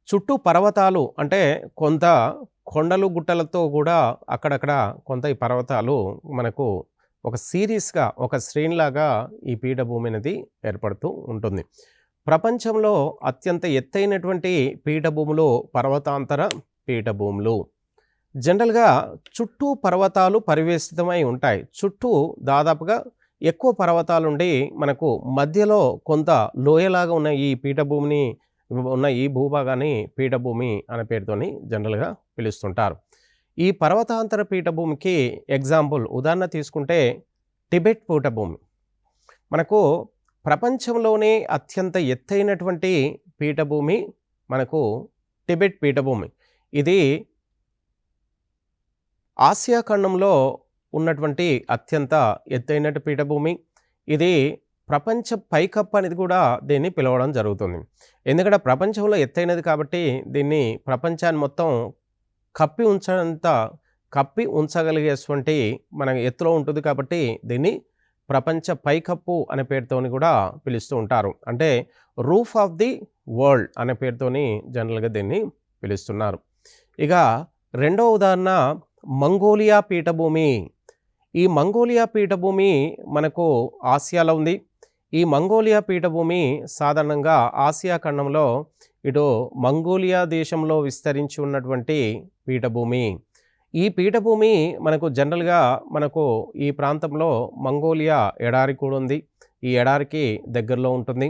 చుట్టూ పర్వతాలు అంటే కొంత కొండలు గుట్టలతో కూడా అక్కడక్కడ కొంత ఈ పర్వతాలు మనకు ఒక సిరీస్గా ఒక శ్రేణిలాగా ఈ పీఠభూమి అనేది ఏర్పడుతూ ఉంటుంది. ప్రపంచంలో అత్యంత ఎత్తైనటువంటి పీఠభూములు పర్వతాంతర పీఠభూములు. జనరల్గా చుట్టూ పర్వతాలు పరివేష్టితమై ఉంటాయి. చుట్టూ దాదాపుగా ఎక్కువ పర్వతాలుండి మనకు మధ్యలో కొంత లోయలాగా ఉన్న ఈ పీఠభూమిని ఉన్న ఈ భూభాగాన్ని పీఠభూమి అనే పేరుతోని జనరల్గా పిలుస్తుంటారు. ఈ పర్వతాంతర పీఠభూమికి ఎగ్జాంపుల్ ఉదాహరణ తీసుకుంటే టిబెట్ పీఠభూమి. మనకు ప్రపంచంలోనే అత్యంత ఎత్తైనటువంటి పీఠభూమి మనకు టిబెట్ పీఠభూమి. ఇది ఆసియా ఖండంలో ఉన్నటువంటి అత్యంత ఎత్తైన పీఠభూమి. ఇది ప్రపంచ పైకప్పు అనేది కూడా దీన్ని పిలవడం జరుగుతుంది. ఎందుకంటే ప్రపంచంలో ఎత్తైనది కాబట్టి దీన్ని ప్రపంచాన్ని మొత్తం కప్పి ఉంచడంత కప్పి ఉంచగలిగేటువంటి మన ఎత్తులో ఉంటుంది కాబట్టి దీన్ని ప్రపంచ పైకప్పు అనే పేరుతోని కూడా పిలుస్తూ ఉంటారు. అంటే రూఫ్ ఆఫ్ ది వరల్డ్ అనే పేరుతోని జనరల్గా దీన్ని పిలుస్తున్నారు. ఇక రెండవ ఉదాహరణ మంగోలియా పీఠభూమి. ఈ మంగోలియా పీఠభూమి మనకు ఆసియాలో ఉంది. ఈ మంగోలియా పీఠభూమి సాధారణంగా ఆసియా ఖండంలో ఇటు మంగోలియా దేశంలో విస్తరించి ఉన్నటువంటి పీఠభూమి. ఈ పీఠభూమి మనకు జనరల్గా మనకు ఈ ప్రాంతంలో మంగోలియా ఎడారి కూడా ఉంది. ఈ ఎడారికి దగ్గరలో ఉంటుంది.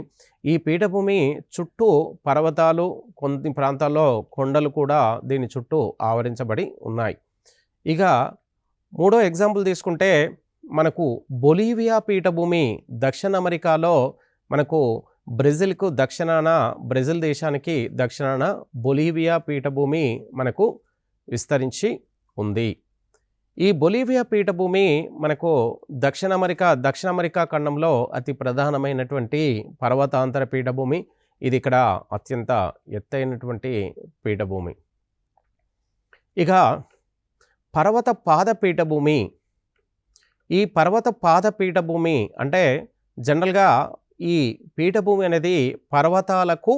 ఈ పీఠభూమి చుట్టూ పర్వతాలు, కొన్ని ప్రాంతాల్లో కొండలు కూడా దీని చుట్టూ ఆవరించబడి ఉన్నాయి. ఇక మూడో ఎగ్జాంపుల్ తీసుకుంటే మనకు బొలీవియా పీఠభూమి దక్షిణ అమెరికాలో మనకు బ్రెజిల్కు దక్షిణాన, బ్రెజిల్ దేశానికి దక్షిణాన బొలీవియా పీఠభూమి మనకు విస్తరించి ఉంది. ఈ బొలీవియా పీఠభూమి మనకు దక్షిణ అమెరికా ఖండంలో అతి ప్రధానమైనటువంటి పర్వతాంతర పీఠభూమి. ఇది ఇక్కడ అత్యంత ఎత్తైనటువంటి పీఠభూమి. ఇక పర్వత పాద పీఠభూమి. ఈ పర్వత పాద పీఠభూమి అంటే జనరల్గా ఈ పీఠభూమి అనేది పర్వతాలకు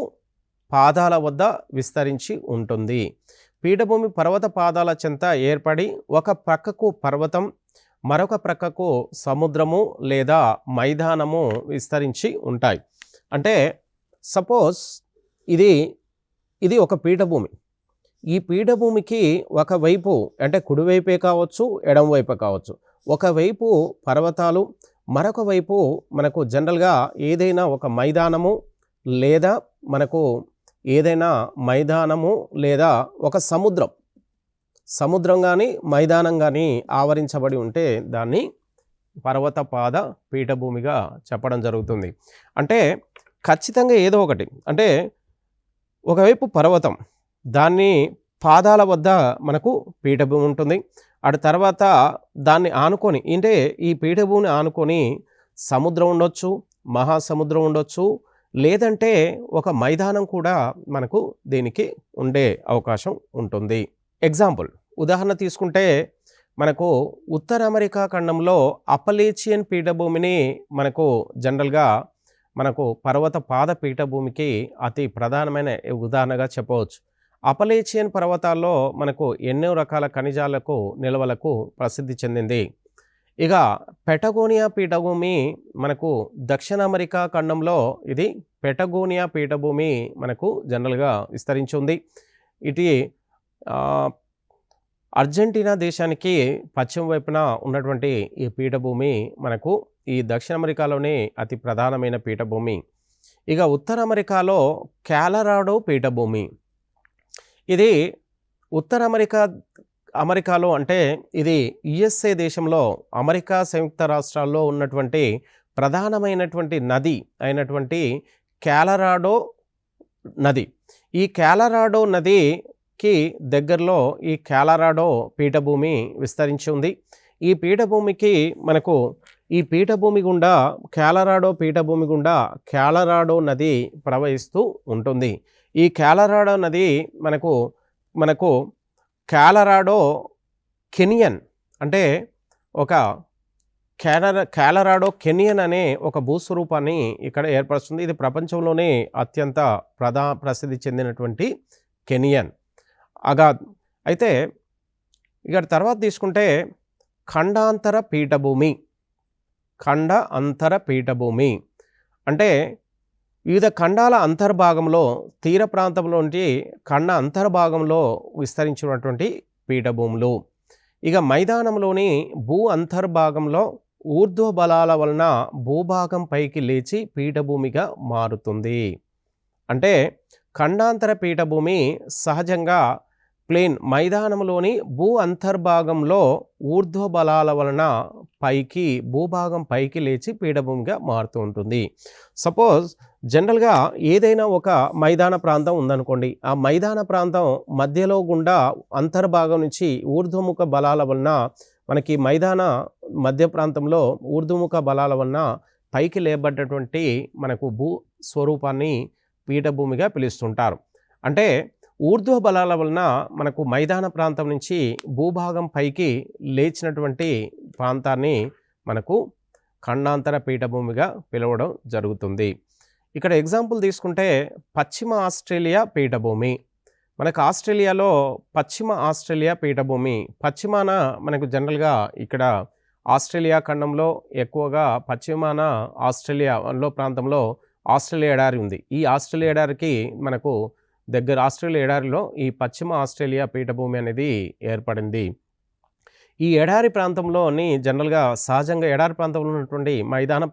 పాదాల వద్ద విస్తరించి ఉంటుంది. పీఠభూమి పర్వత పాదాల చెంత ఏర్పడి ఒక ప్రక్కకు పర్వతం, మరొక ప్రక్కకు సముద్రము లేదా మైదానము విస్తరించి ఉంటాయి. అంటే సపోజ్ ఇది ఒక పీఠభూమి. ఈ పీఠభూమికి ఒకవైపు అంటే కుడివైపే కావచ్చు, ఎడమవైపు కావచ్చు, ఒకవైపు పర్వతాలు, మరొక వైపు మనకు జనరల్గా ఏదైనా ఒక మైదానము లేదా లేదా ఒక సముద్రం కానీ మైదానం కానీ ఆవరించబడి ఉంటే దాన్ని పర్వత పాద పీఠభూమిగా చెప్పడం జరుగుతుంది. అంటే ఖచ్చితంగా ఏదో ఒకటి, అంటే ఒకవైపు పర్వతం, దాన్ని పాదాల వద్ద మనకు పీఠభూమి ఉంటుంది. అటు తర్వాత దాన్ని ఆనుకొని, అంటే ఈ పీఠభూమిని ఆనుకొని సముద్రం ఉండొచ్చు, మహాసముద్రం ఉండొచ్చు, లేదంటే ఒక మైదానం కూడా మనకు దీనికి ఉండే అవకాశం ఉంటుంది. ఎగ్జాంపుల్ ఉదాహరణ తీసుకుంటే మనకు ఉత్తర అమెరికా ఖండంలో అపలేచియన్ పీఠభూమిని మనకు జనరల్గా మనకు పర్వత పాద పీఠభూమికి అతి ప్రధానమైన ఉదాహరణగా చెప్పవచ్చు. అపలేచియన్ పర్వతాల్లో మనకు ఎన్నో రకాల ఖనిజాలకు నిల్వలకు ప్రసిద్ధి చెందింది. ఇక పెటగోనియా పీఠభూమి మనకు దక్షిణ అమెరికా ఖండంలో ఇది పెటగోనియా పీఠభూమి మనకు జనరల్గా విస్తరించి ఉంది. ఇది అర్జెంటీనా దేశానికి పశ్చిమ వైపున ఉన్నటువంటి ఈ పీఠభూమి మనకు ఈ దక్షిణ అమెరికాలోనే అతి ప్రధానమైన పీఠభూమి. ఇక ఉత్తర అమెరికాలో కాలరాడో పీఠభూమి. ఇది ఉత్తర అమెరికాలో అంటే ఇది యుఎస్ఏ దేశంలో అమెరికా సంయుక్త రాష్ట్రాల్లో ఉన్నటువంటి ప్రధానమైనటువంటి నది అయినటువంటి కాలరాడో నది. ఈ కాలరాడో నదికి దగ్గరలో ఈ కాలరాడో పీఠభూమి విస్తరించి ఉంది. ఈ పీఠభూమికి మనకు ఈ పీఠభూమి గుండా కాలరాడో పీఠభూమి గుండా కాలరాడో నది ప్రవహిస్తూ ఉంటుంది. ఈ కాలరాడో నది మనకు కాలరాడో కెనియన్ అంటే ఒక కాలరాడో కెనియన్ అనే ఒక భూస్వరూపాన్ని ఇక్కడ ఏర్పరుస్తుంది. ఇది ప్రపంచంలోనే అత్యంత ప్రసిద్ధి చెందినటువంటి కెనియన్ అగాధ్. అయితే ఇక తర్వాత తీసుకుంటే ఖండాంతర పీఠభూమి అంటే వివిధ ఖండాల అంతర్భాగంలో తీర ప్రాంతంలోని ఖండ అంతర్భాగంలో విస్తరించినటువంటి పీఠభూములు. ఇక మైదానంలోని భూ అంతర్భాగంలో ఊర్ధ్వ బలాల వలన భూభాగం పైకి లేచి పీఠభూమిగా మారుతుంది. అంటే ఖండాంతర పీఠభూమి సహజంగా ప్లేన్ మైదానంలోని భూ అంతర్భాగంలో ఊర్ధ్వ బలాల వలన భూభాగం పైకి లేచి పీఠభూమిగా మారుతూ ఉంటుంది. సపోజ్ జనరల్గా ఏదైనా ఒక మైదాన ప్రాంతం ఉందనుకోండి, ఆ మైదాన ప్రాంతం మధ్యలో గుండా అంతర్భాగం నుంచి ఊర్ధ్వముఖ బలాల వలన మనకి మైదాన మధ్య ప్రాంతంలో ఊర్ధ్వముఖ బలాల వలన పైకి లేబడ్డటువంటి మనకు భూ స్వరూపాన్ని పీఠభూమిగా పిలుస్తుంటారు. అంటే ఊర్ధ్వ బలాల వలన మనకు మైదాన ప్రాంతం నుంచి భూభాగం పైకి లేచినటువంటి ప్రాంతాన్ని మనకు ఖండాంతర పీఠభూమిగా పిలవడం జరుగుతుంది. ఇక్కడ ఎగ్జాంపుల్ తీసుకుంటే పశ్చిమ ఆస్ట్రేలియా పీఠభూమి. మనకు ఆస్ట్రేలియాలో పశ్చిమ ఆస్ట్రేలియా పీఠభూమి, పశ్చిమాన మనకు జనరల్గా ఇక్కడ ఆస్ట్రేలియా ఖండంలో ఎక్కువగా పశ్చిమాన ఆస్ట్రేలియాలో ప్రాంతంలో ఆస్ట్రేలియా ఎడారి ఉంది. ఈ ఆస్ట్రేలియా ఎడారికి మనకు దగ్గర ఆస్ట్రేలియా ఎడారిలో ఈ పశ్చిమ ఆస్ట్రేలియా పీఠభూమి అనేది ఏర్పడింది. ఈ ఎడారి ప్రాంతంలోని జనరల్గా సహజంగా ఎడారి ప్రాంతంలో ఉన్నటువంటి మైదాన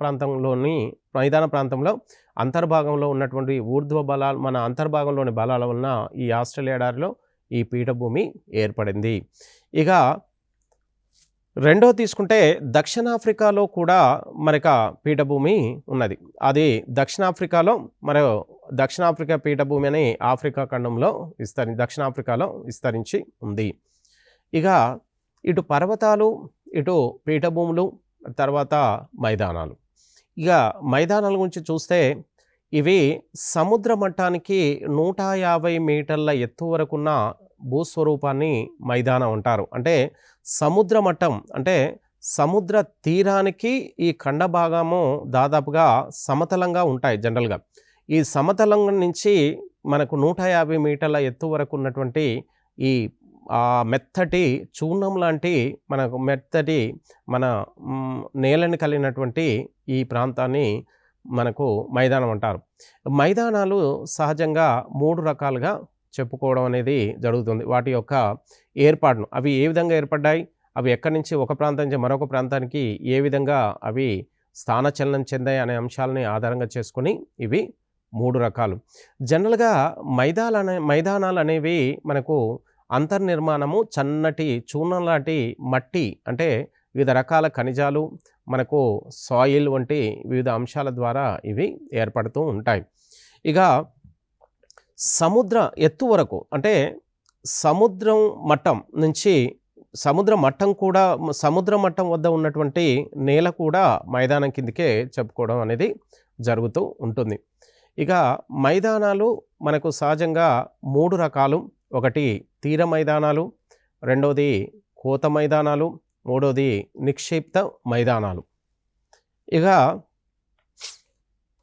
ప్రాంతంలో అంతర్భాగంలో ఉన్నటువంటి ఊర్ధ్వ బలాలు, మన అంతర్భాగంలోని బలాల వలన ఈ ఆస్ట్రేలియా ఎడారిలో ఈ పీఠభూమి ఏర్పడింది. ఇక రెండో తీసుకుంటే దక్షిణాఫ్రికాలో కూడా మరొక పీఠభూమి ఉన్నది. అది దక్షిణాఫ్రికాలో దక్షిణాఫ్రికా పీఠభూమి అని ఆఫ్రికా ఖండంలో దక్షిణాఫ్రికాలో విస్తరించి ఉంది. ఇక ఇటు పర్వతాలు, ఇటు పీఠభూములు, తర్వాత మైదానాలు. ఇక మైదానాల గురించి చూస్తే ఇవి సముద్ర మట్టానికి 150 మీటర్ల ఎత్తు వరకున్న భూస్వరూపాన్ని మైదానం అంటారు. అంటే సముద్ర మట్టం అంటే సముద్ర తీరానికి ఈ ఖండ భాగము దాదాపుగా సమతలంగా ఉంటాయి. జనరల్గా ఈ సమతలం నుంచి మనకు 150 మీటర్ల ఎత్తు వరకు ఉన్నటువంటి ఈ మెత్తటి చూర్ణం లాంటి మెత్తటి నేలని కలిగినటువంటి ఈ ప్రాంతాన్ని మనకు మైదానం అంటారు. మైదానాలు సహజంగా 3 రకాలుగా చెప్పుకోవడం అనేది జరుగుతుంది. వాటి యొక్క ఏర్పాటును, అవి ఏ విధంగా ఏర్పడ్డాయి, అవి ఎక్కడి నుంచి ఒక ప్రాంతం నుంచి మరొక ప్రాంతానికి ఏ విధంగా అవి స్థానచలనం చెందాయి అనే అంశాలని ఆధారంగా చేసుకొని ఇవి 3 రకాలు. జనరల్గా మైదానాలు అనేవి మనకు అంతర్నిర్మాణము చన్నటి చూర్ణం లాంటి మట్టి, అంటే వివిధ రకాల ఖనిజాలు, మనకు సాయిల్ వంటి వివిధ అంశాల ద్వారా ఇవి ఏర్పడుతూ ఉంటాయి. ఇక సముద్ర ఎత్తు వరకు, అంటే సముద్రం మట్టం నుంచి సముద్ర మట్టం వద్ద ఉన్నటువంటి నేల కూడా మైదానం కిందకే చెప్పుకోవడం అనేది జరుగుతూ ఉంటుంది. ఇక మైదానాలు మనకు సహజంగా 3 రకాలు. ఒకటి తీర మైదానాలు, రెండవది కోత మైదానాలు, మూడవది నిక్షిప్త మైదానాలు. ఇక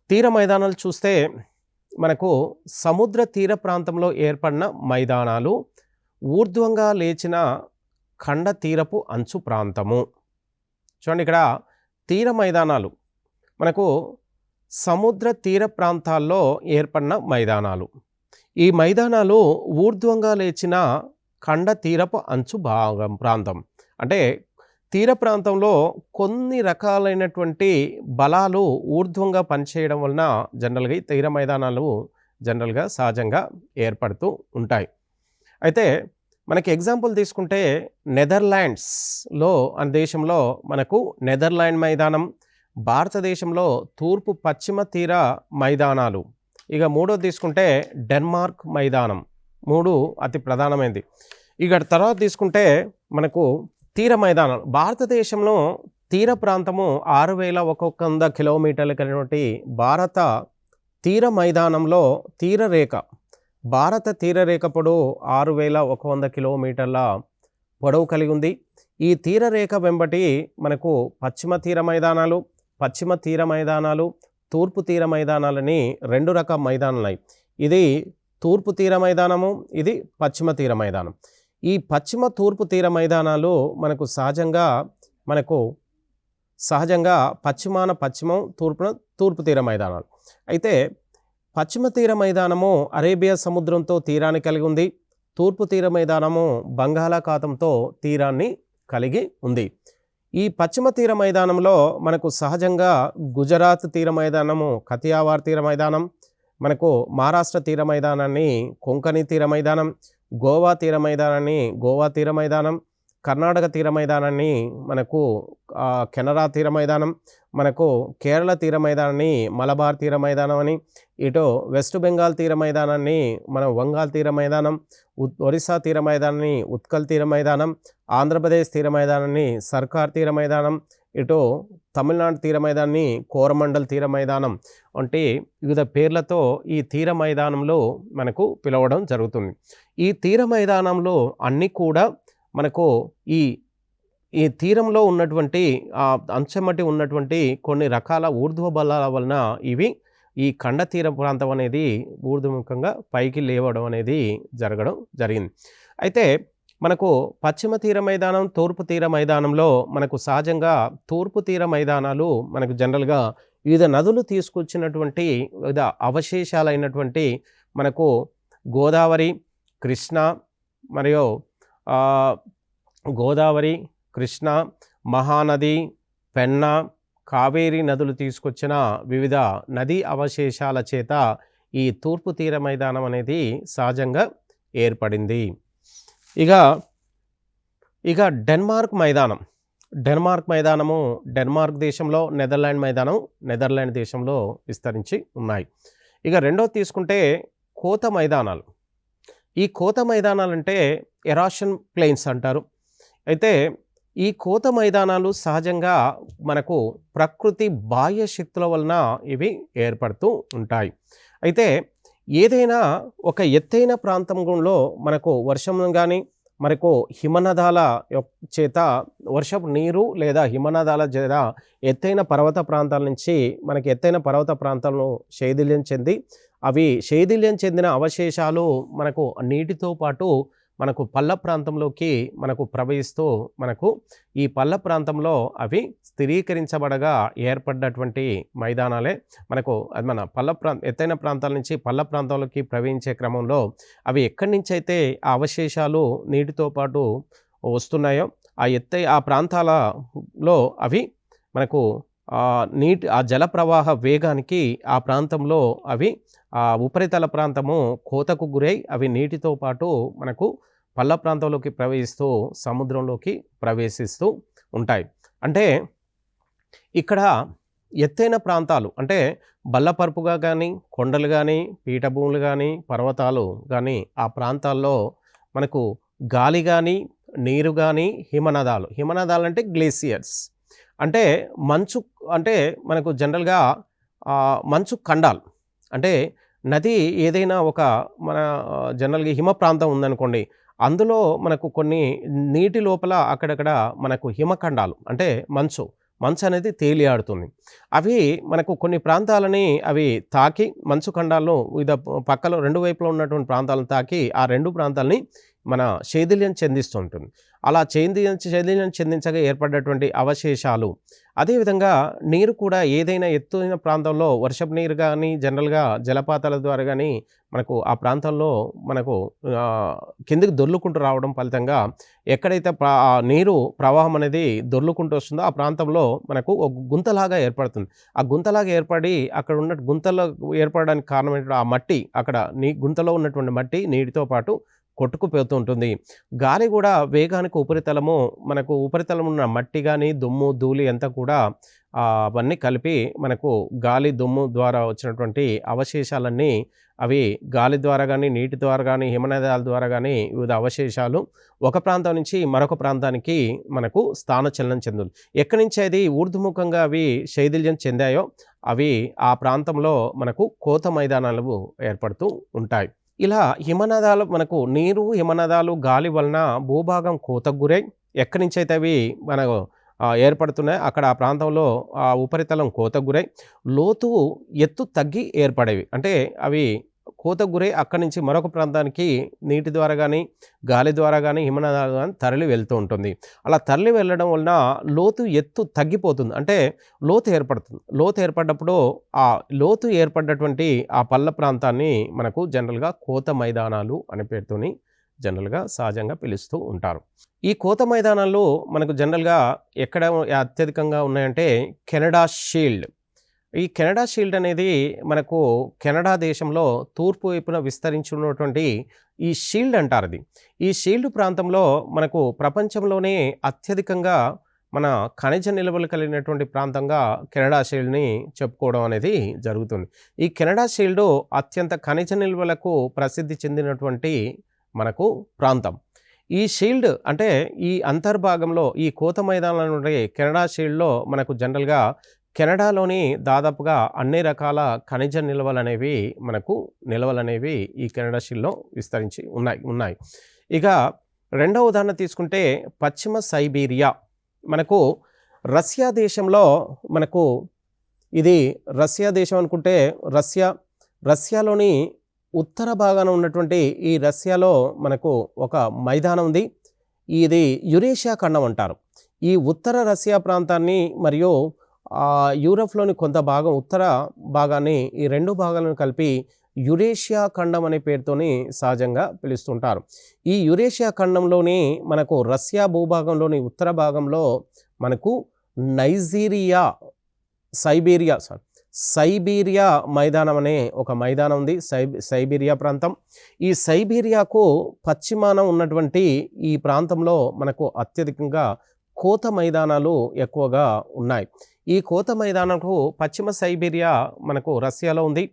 తీర మైదానాలు చూస్తే మనకు సముద్ర తీర ప్రాంతంలో ఏర్పడిన మైదానాలు ఊర్ధ్వంగా లేచిన ఖండ తీరపు అంచు ప్రాంతము. చూడండి, ఇక్కడ తీర మైదానాలు మనకు సముద్ర తీర ప్రాంతాల్లో ఏర్పడిన మైదానాలు. ఈ మైదానాలు ఊర్ధ్వంగా లేచిన ఖండ తీరపు అంచు ప్రాంతం. అంటే తీర ప్రాంతంలో కొన్ని రకాలైనటువంటి బలాలు ఊర్ధ్వంగా పనిచేయడం వలన జనరల్గా తీర మైదానాలు జనరల్గా సహజంగా ఏర్పడుతూ ఉంటాయి. అయితే మనకి ఎగ్జాంపుల్ తీసుకుంటే నెదర్లాండ్స్లో అనే దేశంలో మనకు నెదర్లాండ్ మైదానం, భారతదేశంలో తూర్పు పశ్చిమ తీర మైదానాలు. ఇక మూడోది తీసుకుంటే డెన్మార్క్ మైదానం, 3 అతి ప్రధానమైనది. ఇక తర్వాత తీసుకుంటే మనకు తీర మైదానాలు. భారతదేశంలో తీర ప్రాంతము 6100 కిలోమీటర్ల కలిగినటువంటి భారత తీర మైదానంలో భారత తీరరేఖ పొడవు 6100 కిలోమీటర్ల పొడవు కలిగి ఉంది. ఈ తీరరేఖ వెంబటి మనకు పశ్చిమ తీర మైదానాలు, తూర్పు తీర మైదానాలని 2 రకాల మైదానాలు ఉన్నాయి. ఇది తూర్పు తీర మైదానము, ఇది పశ్చిమ తీర మైదానం. ఈ తూర్పు తీర మైదానాలు మనకు సహజంగా పశ్చిమం, తూర్పు తీర మైదానాలు. అయితే పశ్చిమ తీర మైదానము అరేబియా సముద్రంతో తీరాన్ని కలిగి ఉంది. తూర్పు తీర మైదానము బంగాళాఖాతంతో తీరాన్ని కలిగి ఉంది. ఈ పశ్చిమ తీర మైదానంలో మనకు సహజంగా గుజరాత్ తీర మైదానము కతియావార్ తీర మైదానం, మనకు మహారాష్ట్ర తీర మైదానాన్ని కొంకణి తీర మైదానం, గోవా తీర మైదానాన్ని గోవా తీర మైదానం, కర్ణాటక తీర మైదానాన్ని మనకు కెనరా తీర మైదానం, మనకు కేరళ తీర మైదానాన్ని మలబార్ తీర మైదానం అని, ఇటు వెస్ట్ బెంగాల్ తీర మైదానాన్ని మనం వంగాల్ తీర మైదానం, ఒరిస్సా తీర మైదానాన్ని ఉత్కల్ తీర మైదానం, ఆంధ్రప్రదేశ్ తీర మైదానాన్ని సర్కార్ తీర మైదానం, ఇటు తమిళనాడు తీర మైదానాన్ని కోరమండల్ తీర మైదానం వంటి వివిధ పేర్లతో ఈ తీర మైదానంలో మనకు పిలవడం జరుగుతుంది. ఈ తీర మైదానంలో అన్నీ కూడా మనకు ఈ ఈ తీరంలో ఉన్నటువంటి అంచెమ్మటి ఉన్నటువంటి కొన్ని రకాల ఊర్ధ్వ బలాల వలన ఇవి ఈ ఖండ తీర ప్రాంతం అనేది ఊర్ధ్వముఖంగా పైకి లేవడం అనేది జరగడం జరిగింది. అయితే మనకు పశ్చిమ తీర మైదానం, తూర్పు తీర మైదానంలో మనకు సహజంగా తూర్పు తీర మైదానాలు మనకు జనరల్గా వివిధ నదులు తీసుకొచ్చినటువంటి వివిధ అవశేషాలైనటువంటి మనకు గోదావరి, కృష్ణ మరియు గోదావరి, కృష్ణ, మహానది, పెన్నా, కావేరీ నదులు తీసుకొచ్చిన వివిధ నదీ అవశేషాల చేత ఈ తూర్పు తీర మైదానం అనేది సహజంగా ఏర్పడింది. ఇక డెన్మార్క్ మైదానం. డెన్మార్క్ మైదానము డెన్మార్క్ దేశంలో, నెదర్లాండ్ మైదానం నెదర్లాండ్ దేశంలో విస్తరించి ఉన్నాయి. ఇక రెండోది తీసుకుంటే కోత మైదానాలు. ఈ కోత మైదానాలంటే ఎరాషన్ ప్లెయిన్స్ అంటారు. అయితే ఈ కోత మైదానాలు సహజంగా మనకు ప్రకృతి బాహ్య శక్తుల వలన ఇవి ఏర్పడుతూ ఉంటాయి. అయితే ఏదైనా ఒక ఎత్తైన ప్రాంతంలో మనకు వర్షం కానీ మనకు హిమనదాల చేత వర్షపు నీరు లేదా హిమనదాల చేత ఎత్తైన పర్వత ప్రాంతాల నుంచి మనకి ఎత్తైన పర్వత ప్రాంతాలను శైథిల్యం చెంది అవి శైథిల్యం చెందిన అవశేషాలు మనకు నీటితో పాటు మనకు పల్ల ప్రాంతంలోకి మనకు ప్రవహిస్తూ మనకు ఈ పల్ల ప్రాంతంలో అవి స్థిరీకరించబడగా ఏర్పడినటువంటి మైదానాలే మనకు అది మన ఎత్తైన ప్రాంతాల నుంచి పల్ల ప్రాంతంలోకి ప్రవహించే క్రమంలో అవి ఎక్కడి నుంచి అయితే ఆ అవశేషాలు నీటితో పాటు వస్తున్నాయో ఆ ప్రాంతాలలో అవి మనకు ఆ జల ప్రవాహ వేగానికి ఆ ప్రాంతంలో అవి ఉపరితల ప్రాంతము కోతకు గురై అవి నీటితో పాటు మనకు పల్ల ప్రాంతంలోకి ప్రవహిస్తూ సముద్రంలోకి ప్రవేశిస్తూ ఉంటాయి. అంటే ఇక్కడ ఎత్తైన ప్రాంతాలు అంటే బల్లపరుపుగా కానీ, కొండలు కానీ, పీఠభూములు కానీ, పర్వతాలు కానీ ఆ ప్రాంతాల్లో మనకు గాలి కానీ, నీరు కానీ, హిమనదాలు అంటే గ్లేసియర్స్ అంటే మంచు, అంటే మనకు జనరల్గా మంచు ఖండాలు. అంటే నది ఏదైనా ఒక మన జనరల్గా హిమ ప్రాంతం ఉందనుకోండి, అందులో మనకు కొన్ని నీటి లోపల అక్కడక్కడ మనకు హిమఖండాలు అంటే మంచు అనేది తేలియాడుతుంది. అవి మనకు కొన్ని ప్రాంతాలని అవి తాకి మంచు ఖండాలను వివిధ పక్కలో రెండు వైపులో ఉన్నటువంటి ప్రాంతాలను తాకి ఆ రెండు ప్రాంతాలని మన శైథిల్యం చెందిస్తుంటుంది. అలా శైథిల్యం చెందించగా ఏర్పడినటువంటి అవశేషాలు. అదేవిధంగా నీరు కూడా ఏదైనా ఎత్తైన ప్రాంతంలో వర్షపు నీరు కానీ జనరల్గా జలపాతాల ద్వారా కానీ మనకు ఆ ప్రాంతంలో మనకు కిందికి దొర్లుకుంటూ రావడం ఫలితంగా ఎక్కడైతే నీరు ప్రవాహం అనేది దొర్లుకుంటూ వస్తుందో ఆ ప్రాంతంలో మనకు ఒక గుంతలాగా ఏర్పడుతుంది. ఆ గుంతలాగా ఏర్పడి అక్కడ ఉన్న గుంతలో ఏర్పడడానికి కారణమైన ఆ మట్టి అక్కడ గుంతలో ఉన్నటువంటి మట్టి నీటితో పాటు కొట్టుకుపోతూ ఉంటుంది. గాలి కూడా వేగానికి మనకు ఉపరితలం ఉన్న మట్టి కానీ దుమ్ము ధూళి అంతా కూడా అవన్నీ కలిపి మనకు గాలి దుమ్ము ద్వారా వచ్చినటువంటి అవశేషాలన్నీ అవి గాలి ద్వారా కానీ, నీటి ద్వారా కానీ, హిమనదాల ద్వారా కానీ వివిధ అవశేషాలు ఒక ప్రాంతం నుంచి మరొక ప్రాంతానికి మనకు స్థానచలనం చెందుతుంది. ఎక్కడి నుంచి అది ఊర్ధ్వముఖంగా అవి శైథిల్యం చెందాయో అవి ఆ ప్రాంతంలో మనకు కోత మైదానాలు ఏర్పడుతూ ఉంటాయి. ఇలా హిమనదాలు మనకు నీరు, హిమనదాలు, గాలి వలన భూభాగం కోతకు గురై ఎక్కడి నుంచి అయితే అవి మనకు ఏర్పడుతున్నాయి అక్కడ ఆ ప్రాంతంలో ఆ ఉపరితలం కోతకు గురై లోతు ఎత్తు తగ్గి ఏర్పడేవి. అంటే అవి కోతకు గురై అక్కడి నుంచి మరొక ప్రాంతానికి నీటి ద్వారా కానీ, గాలి ద్వారా కానీ, హిమనదాలు కానీ తరలి వెళ్తూ ఉంటుంది. అలా తరలి వెళ్ళడం వలన లోతు ఎత్తు తగ్గిపోతుంది. అంటే లోతు ఏర్పడుతుంది. లోతు ఏర్పడ్డప్పుడు ఆ లోతు ఏర్పడ్డటువంటి ఆ పల్ల ప్రాంతాన్ని మనకు జనరల్గా కోత మైదానాలు అనే పేరుతోని జనరల్గా సహజంగా పిలుస్తూ ఉంటారు. ఈ కోత మైదానాలు మనకు జనరల్గా ఎక్కడ అత్యధికంగా ఉన్నాయంటే కెనడా షీల్డ్. ఈ కెనడా షీల్డ్ అనేది మనకు కెనడా దేశంలో తూర్పు వైపున విస్తరించున్నటువంటి ఈ షీల్డ్ అంటారు. ఈ షీల్డ్ ప్రాంతంలో మనకు ప్రపంచంలోనే అత్యధికంగా మన ఖనిజ నిల్వలు కలిగినటువంటి ప్రాంతంగా కెనడా షీల్డ్ని చెప్పుకోవడం అనేది జరుగుతుంది. ఈ కెనడా షీల్డ్ అత్యంత ఖనిజ నిల్వలకు ప్రసిద్ధి చెందినటువంటి మనకు ప్రాంతం. ఈ షీల్డ్ అంటే ఈ అంతర్భాగంలో ఈ కోత మైదానంలో ఉండే కెనడా షీల్డ్లో మనకు జనరల్గా కెనడాలోని దాదాపుగా అన్ని రకాల ఖనిజ నిల్వలనేవి ఈ కెనడా షీల్డ్లో విస్తరించి ఉన్నాయి. ఇక రెండవ ఉదాహరణ తీసుకుంటే పశ్చిమ సైబీరియా. మనకు రష్యా దేశంలో మనకు ఇది రష్యా దేశం అనుకుంటే రష్యాలోని ఉత్తర భాగాన ఉన్నటువంటి ఈ రష్యాలో మనకు ఒక మైదానం ఉంది. ఇది యురేషియా ఖండం అంటారు. ఈ ఉత్తర రష్యా ప్రాంతాన్ని మరియు యూరప్లోని కొంత భాగం ఉత్తర భాగాన్ని ఈ రెండు భాగాలను కలిపి యురేషియా ఖండం అనే పేరుతోని సహజంగా పిలుస్తుంటారు. ఈ యురేషియా ఖండంలోని మనకు రష్యా భూభాగంలోని ఉత్తర భాగంలో మనకు సైబీరియా మైదానం అనే ఒక మైదానం ఉంది. సైబీరియా ప్రాంతం. ఈ సైబీరియాకు పశ్చిమాన ఉన్నటువంటి ఈ ప్రాంతంలో మనకు అత్యధికంగా కోత మైదానాలు ఎక్కువగా ఉన్నాయి. ఈ కోత మైదానంకు పశ్చిమ సైబీరియా మనకు రష్యాలో ఉంది.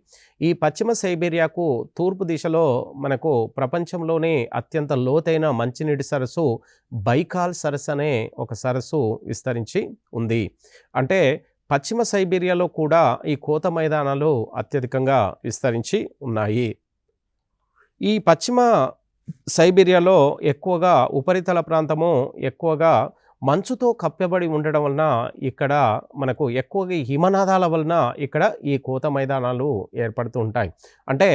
ఈ పశ్చిమ సైబీరియాకు తూర్పు దిశలో మనకు ప్రపంచంలోనే అత్యంత లోతైన మంచినీటి సరస్సు బైకాల్ సరస్సు అనే ఒక సరస్సు విస్తరించి ఉంది. అంటే పశ్చిమ సైబీరియాలో కూడా ఈ కోత మైదానాలు అత్యధికంగా విస్తరించి ఉన్నాయి. ఈ పశ్చిమ సైబీరియాలో ఎక్కువగా ఉపరితల ప్రాంతము ఎక్కువగా మంచుతో కప్పబడి ఉండడం వలన ఇక్కడ మనకు ఎక్కువగా హిమనాదాల వలన ఇక్కడ ఈ కోత మైదానాలు ఏర్పడుతూ ఉంటాయి. అంటే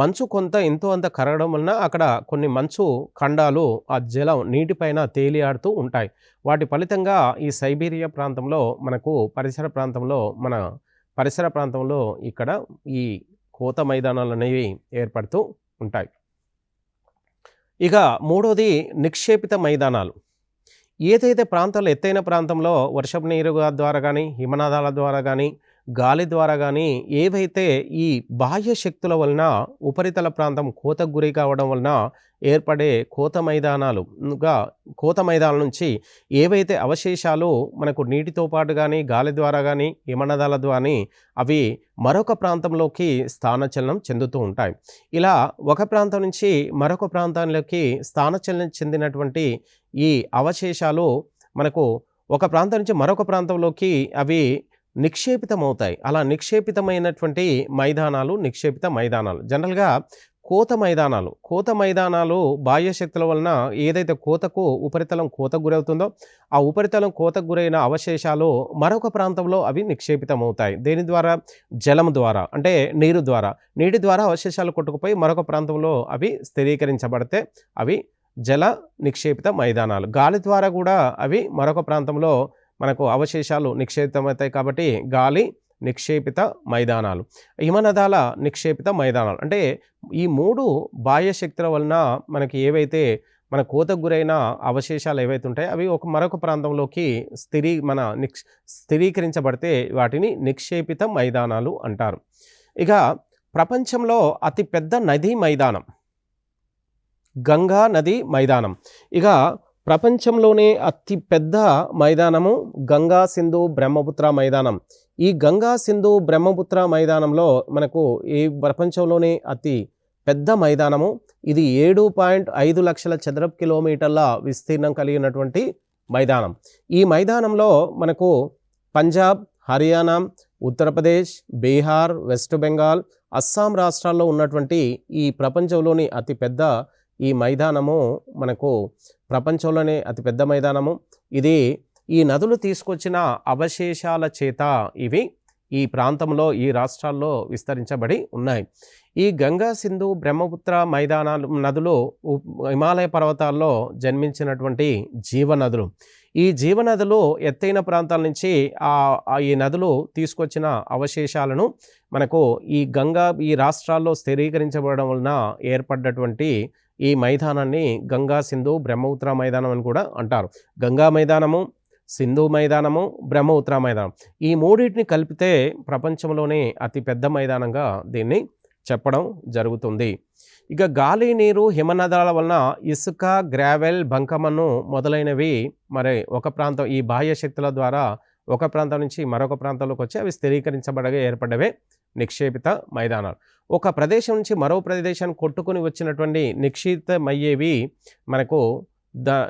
మంచు ఎంతో అంత కరగడం వలన అక్కడ కొన్ని మంచు ఖండాలు ఆ జలం నీటిపైన తేలియాడుతూ ఉంటాయి. వాటి ఫలితంగా ఈ సైబీరియా ప్రాంతంలో మనకు పరిసర ప్రాంతంలో ఇక్కడ ఈ కోత మైదానాలు అనేవి ఏర్పడుతూ ఉంటాయి. ఇక మూడోది నిక్షేపిత మైదానాలు. ఏదైతే ప్రాంతాలు ఎత్తైన ప్రాంతంలో వర్షపు నీరు ద్వారా కానీ హిమనాదాల ద్వారా కానీ గాలి ద్వారా కానీ ఏవైతే ఈ బాహ్య శక్తుల వలన ఉపరితల ప్రాంతం కోతకు గురి కావడం వలన ఏర్పడే కోత మైదానాల నుంచి ఏవైతే అవశేషాలు మనకు నీటితో పాటు కానీ గాలి ద్వారా కానీ హిమనాదాల ద్వారా అవి మరొక ప్రాంతంలోకి స్థానచలనం చెందుతూ ఉంటాయి. ఇలా ఒక ప్రాంతం నుంచి మరొక ప్రాంతంలోకి స్థానచలనం చెందినటువంటి ఈ అవశేషాలు మనకు ఒక ప్రాంతం నుంచి మరొక ప్రాంతంలోకి అవి నిక్షేపితమవుతాయి. అలా నిక్షేపితమైనటువంటి నిక్షేపిత మైదానాలు జనరల్గా కోత మైదానాలు బాహ్య శక్తుల వలన ఏదైతే ఉపరితలం కోతకు గురవుతుందో ఆ ఉపరితలం కోతకు గురైన అవశేషాలు మరొక ప్రాంతంలో అవి నిక్షేపితమవుతాయి. దేని ద్వారా? జలం ద్వారా, అంటే నీటి ద్వారా అవశేషాలు కొట్టుకుపోయి మరొక ప్రాంతంలో అవి స్థిరీకరించబడితే అవి జల నిక్షేపిత మైదానాలు. గాలి ద్వారా కూడా అవి మరొక ప్రాంతంలో మనకు అవశేషాలు నిక్షేపితమవుతాయి కాబట్టి గాలి నిక్షేపిత మైదానాలు. హిమనదాల నిక్షేపిత మైదానాలు అంటే ఈ మూడు బాహ్య శక్తుల వలన మనకి ఏవైతే మన కోతకు గురైన అవశేషాలు ఏవైతే ఉంటాయో అవి మరొక ప్రాంతంలోకి స్థిరీకరించబడితే వాటిని నిక్షేపిత మైదానాలు అంటారు. ఇక ప్రపంచంలో అతిపెద్ద నదీ మైదానం గంగా నది మైదానం. ఇక ప్రపంచంలోనే అతి పెద్ద మైదానము గంగా సింధు బ్రహ్మపుత్ర మైదానం. ఈ గంగా సింధు బ్రహ్మపుత్ర మైదానంలో మనకు ఈ ప్రపంచంలోనే అతి పెద్ద మైదానము. ఇది 7.5 లక్షల చదరపు కిలోమీటర్ల విస్తీర్ణం కలిగినటువంటి మైదానం. ఈ మైదానంలో మనకు పంజాబ్, హర్యానా, ఉత్తరప్రదేశ్, బీహార్, వెస్ట్ బెంగాల్, అస్సాం రాష్ట్రాల్లో ఉన్నటువంటి ఈ ప్రపంచంలోని అతిపెద్ద ఈ మైదానము మనకు ప్రపంచంలోనే అతిపెద్ద మైదానము. ఇది ఈ నదులు తీసుకొచ్చిన అవశేషాల చేత ఇవి ఈ ప్రాంతంలో ఈ రాష్ట్రాల్లో విస్తరించబడి ఉన్నాయి. ఈ గంగా సింధు బ్రహ్మపుత్ర నదులు హిమాలయ పర్వతాల్లో జన్మించినటువంటి జీవనదులు. ఈ జీవనదులు ఎత్తైన ప్రాంతాల నుంచి ఈ నదులు తీసుకొచ్చిన అవశేషాలను మనకు ఈ రాష్ట్రాల్లో స్థిరీకరించబడడం వలన ఏర్పడ్డటువంటి ఈ మైదానాన్ని గంగా సింధు బ్రహ్మపుత్ర మైదానం అని కూడా అంటారు. గంగా మైదానము, సింధు మైదానము, బ్రహ్మపుత్ర మైదానం ఈ మూడింటిని కలిపితే ప్రపంచంలోనే అతిపెద్ద మైదానంగా దీన్ని చెప్పడం జరుగుతుంది. ఇక గాలి, నీరు, హిమనదాల వలన ఇసుక, గ్రావెల్, బంకమన్ను మొదలైనవి ఒక ప్రాంతం ఈ బాహ్య శక్తుల ద్వారా ఒక ప్రాంతం నుంచి మరొక ప్రాంతంలోకి వచ్చి అవి స్థిరీకరించబడగా ఏర్పడవే నిక్షేపిత మైదానాలు. ఒక ప్రదేశం నుంచి మరో ప్రదేశానికి కొట్టుకుని వచ్చినటువంటి నిక్షిప్తమయ్యేవి మనకు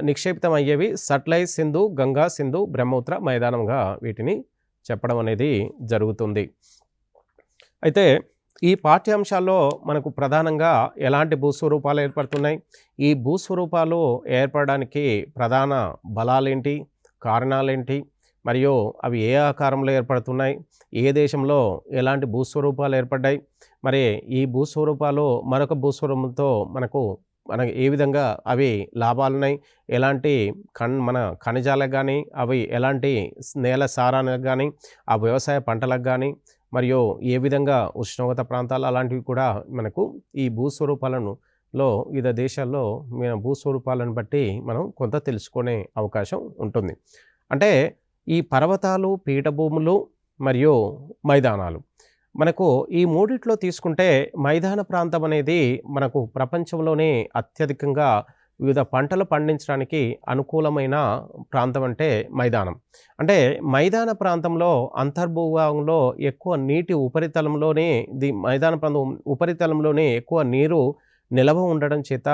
నిక్షేపితం అయ్యేవి సట్లెజ్, సింధు, గంగా, సింధు, బ్రహ్మపుత్ర మైదానంగా వీటిని చెప్పడం అనేది జరుగుతుంది. అయితే ఈ పాఠ్యాంశాల్లో మనకు ప్రధానంగా ఎలాంటి భూస్వరూపాలు ఏర్పడుతున్నాయి, ఈ భూస్వరూపాలు ఏర్పడడానికి ప్రధాన బలాలేంటి, కారణాలేంటి, మరియు అవి ఏ ఆకారంలో ఏర్పడుతున్నాయి, ఏ దేశంలో ఎలాంటి భూస్వరూపాలు ఏర్పడ్డాయి, మరి ఈ భూస్వరూపాలు మరొక భూస్వరూపంతో మనకు ఏ విధంగా అవి లాభాలున్నాయి, ఎలాంటి మన ఖనిజాలకు కానీ, అవి ఎలాంటి నేల సారానికి కానీ, ఆ వ్యవసాయ పంటలకు కానీ, మరియు ఏ విధంగా ఉష్ణోగ్రత ప్రాంతాలు అలాంటివి కూడా మనకు ఈ భూస్వరూపాలను వివిధ దేశాల్లో భూస్వరూపాలను బట్టి మనం కొంత తెలుసుకునే అవకాశం ఉంటుంది. అంటే ఈ పర్వతాలు, పీఠభూములు మరియు మైదానాలు మనకు ఈ మూడిట్లో తీసుకుంటే మైదాన ప్రాంతం అనేది మనకు ప్రపంచంలోనే అత్యధికంగా వివిధ పంటలు పండించడానికి అనుకూలమైన ప్రాంతం అంటే మైదానం. అంటే మైదాన ప్రాంతంలో అంతర్భూభాగంలో ఎక్కువ నీటి ఉపరితలంలోనే మైదాన ప్రాంతం ఉపరితలంలోనే ఎక్కువ నీరు నిలవ ఉండడం చేత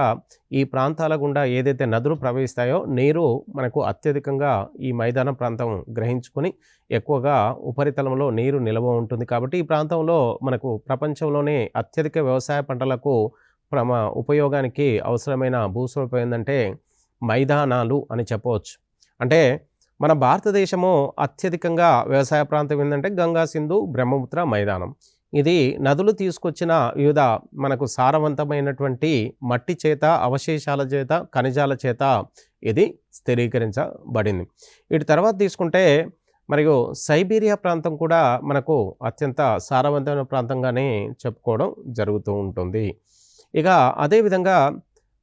ఈ ప్రాంతాల గుండా ఏదైతే నదులు ప్రవహిస్తాయో నీరు మనకు అత్యధికంగా ఈ మైదాన ప్రాంతం గ్రహించుకొని ఎక్కువగా ఉపరితలంలో నీరు నిలవ ఉంటుంది. కాబట్టి ఈ ప్రాంతంలో మనకు ప్రపంచంలోనే అత్యధిక వ్యవసాయ పంటలకు ఉపయోగానికి అవసరమైన భూస్వరూపం ఏంటంటే మైదానాలు అని చెప్పవచ్చు. అంటే మన భారతదేశము అత్యధికంగా వ్యవసాయ ప్రాంతం ఏంటంటే గంగా, సింధు, బ్రహ్మపుత్ర మైదానం. ఇది నదులు తీసుకొచ్చిన వివిధ మనకు సారవంతమైనటువంటి మట్టి చేత, అవశేషాల చేత, ఖనిజాల చేత ఇది స్థిరీకరించబడింది. వీటి తర్వాత తీసుకుంటే మరియు సైబీరియా ప్రాంతం కూడా మనకు అత్యంత సారవంతమైన ప్రాంతంగానే చెప్పుకోవడం జరుగుతూ ఉంటుంది. ఇక అదేవిధంగా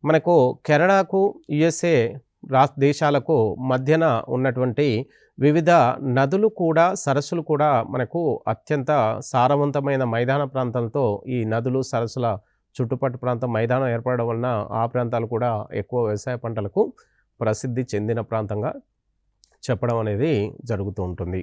మనకు కెనడాకు, యుఎస్ఏ దేశాలకు మధ్యన ఉన్నటువంటి వివిధ నదులు కూడా, సరస్సులు కూడా మనకు అత్యంత సారవంతమైన మైదాన ప్రాంతాలతో ఈ నదులు, సరస్సుల చుట్టుపట్టు ప్రాంతం మైదానం ఏర్పడడం వలన ఆ ప్రాంతాలు కూడా ఎక్కువ వ్యవసాయ పంటలకు ప్రసిద్ధి చెందిన ప్రాంతంగా చెప్పడం అనేది జరుగుతూ ఉంటుంది.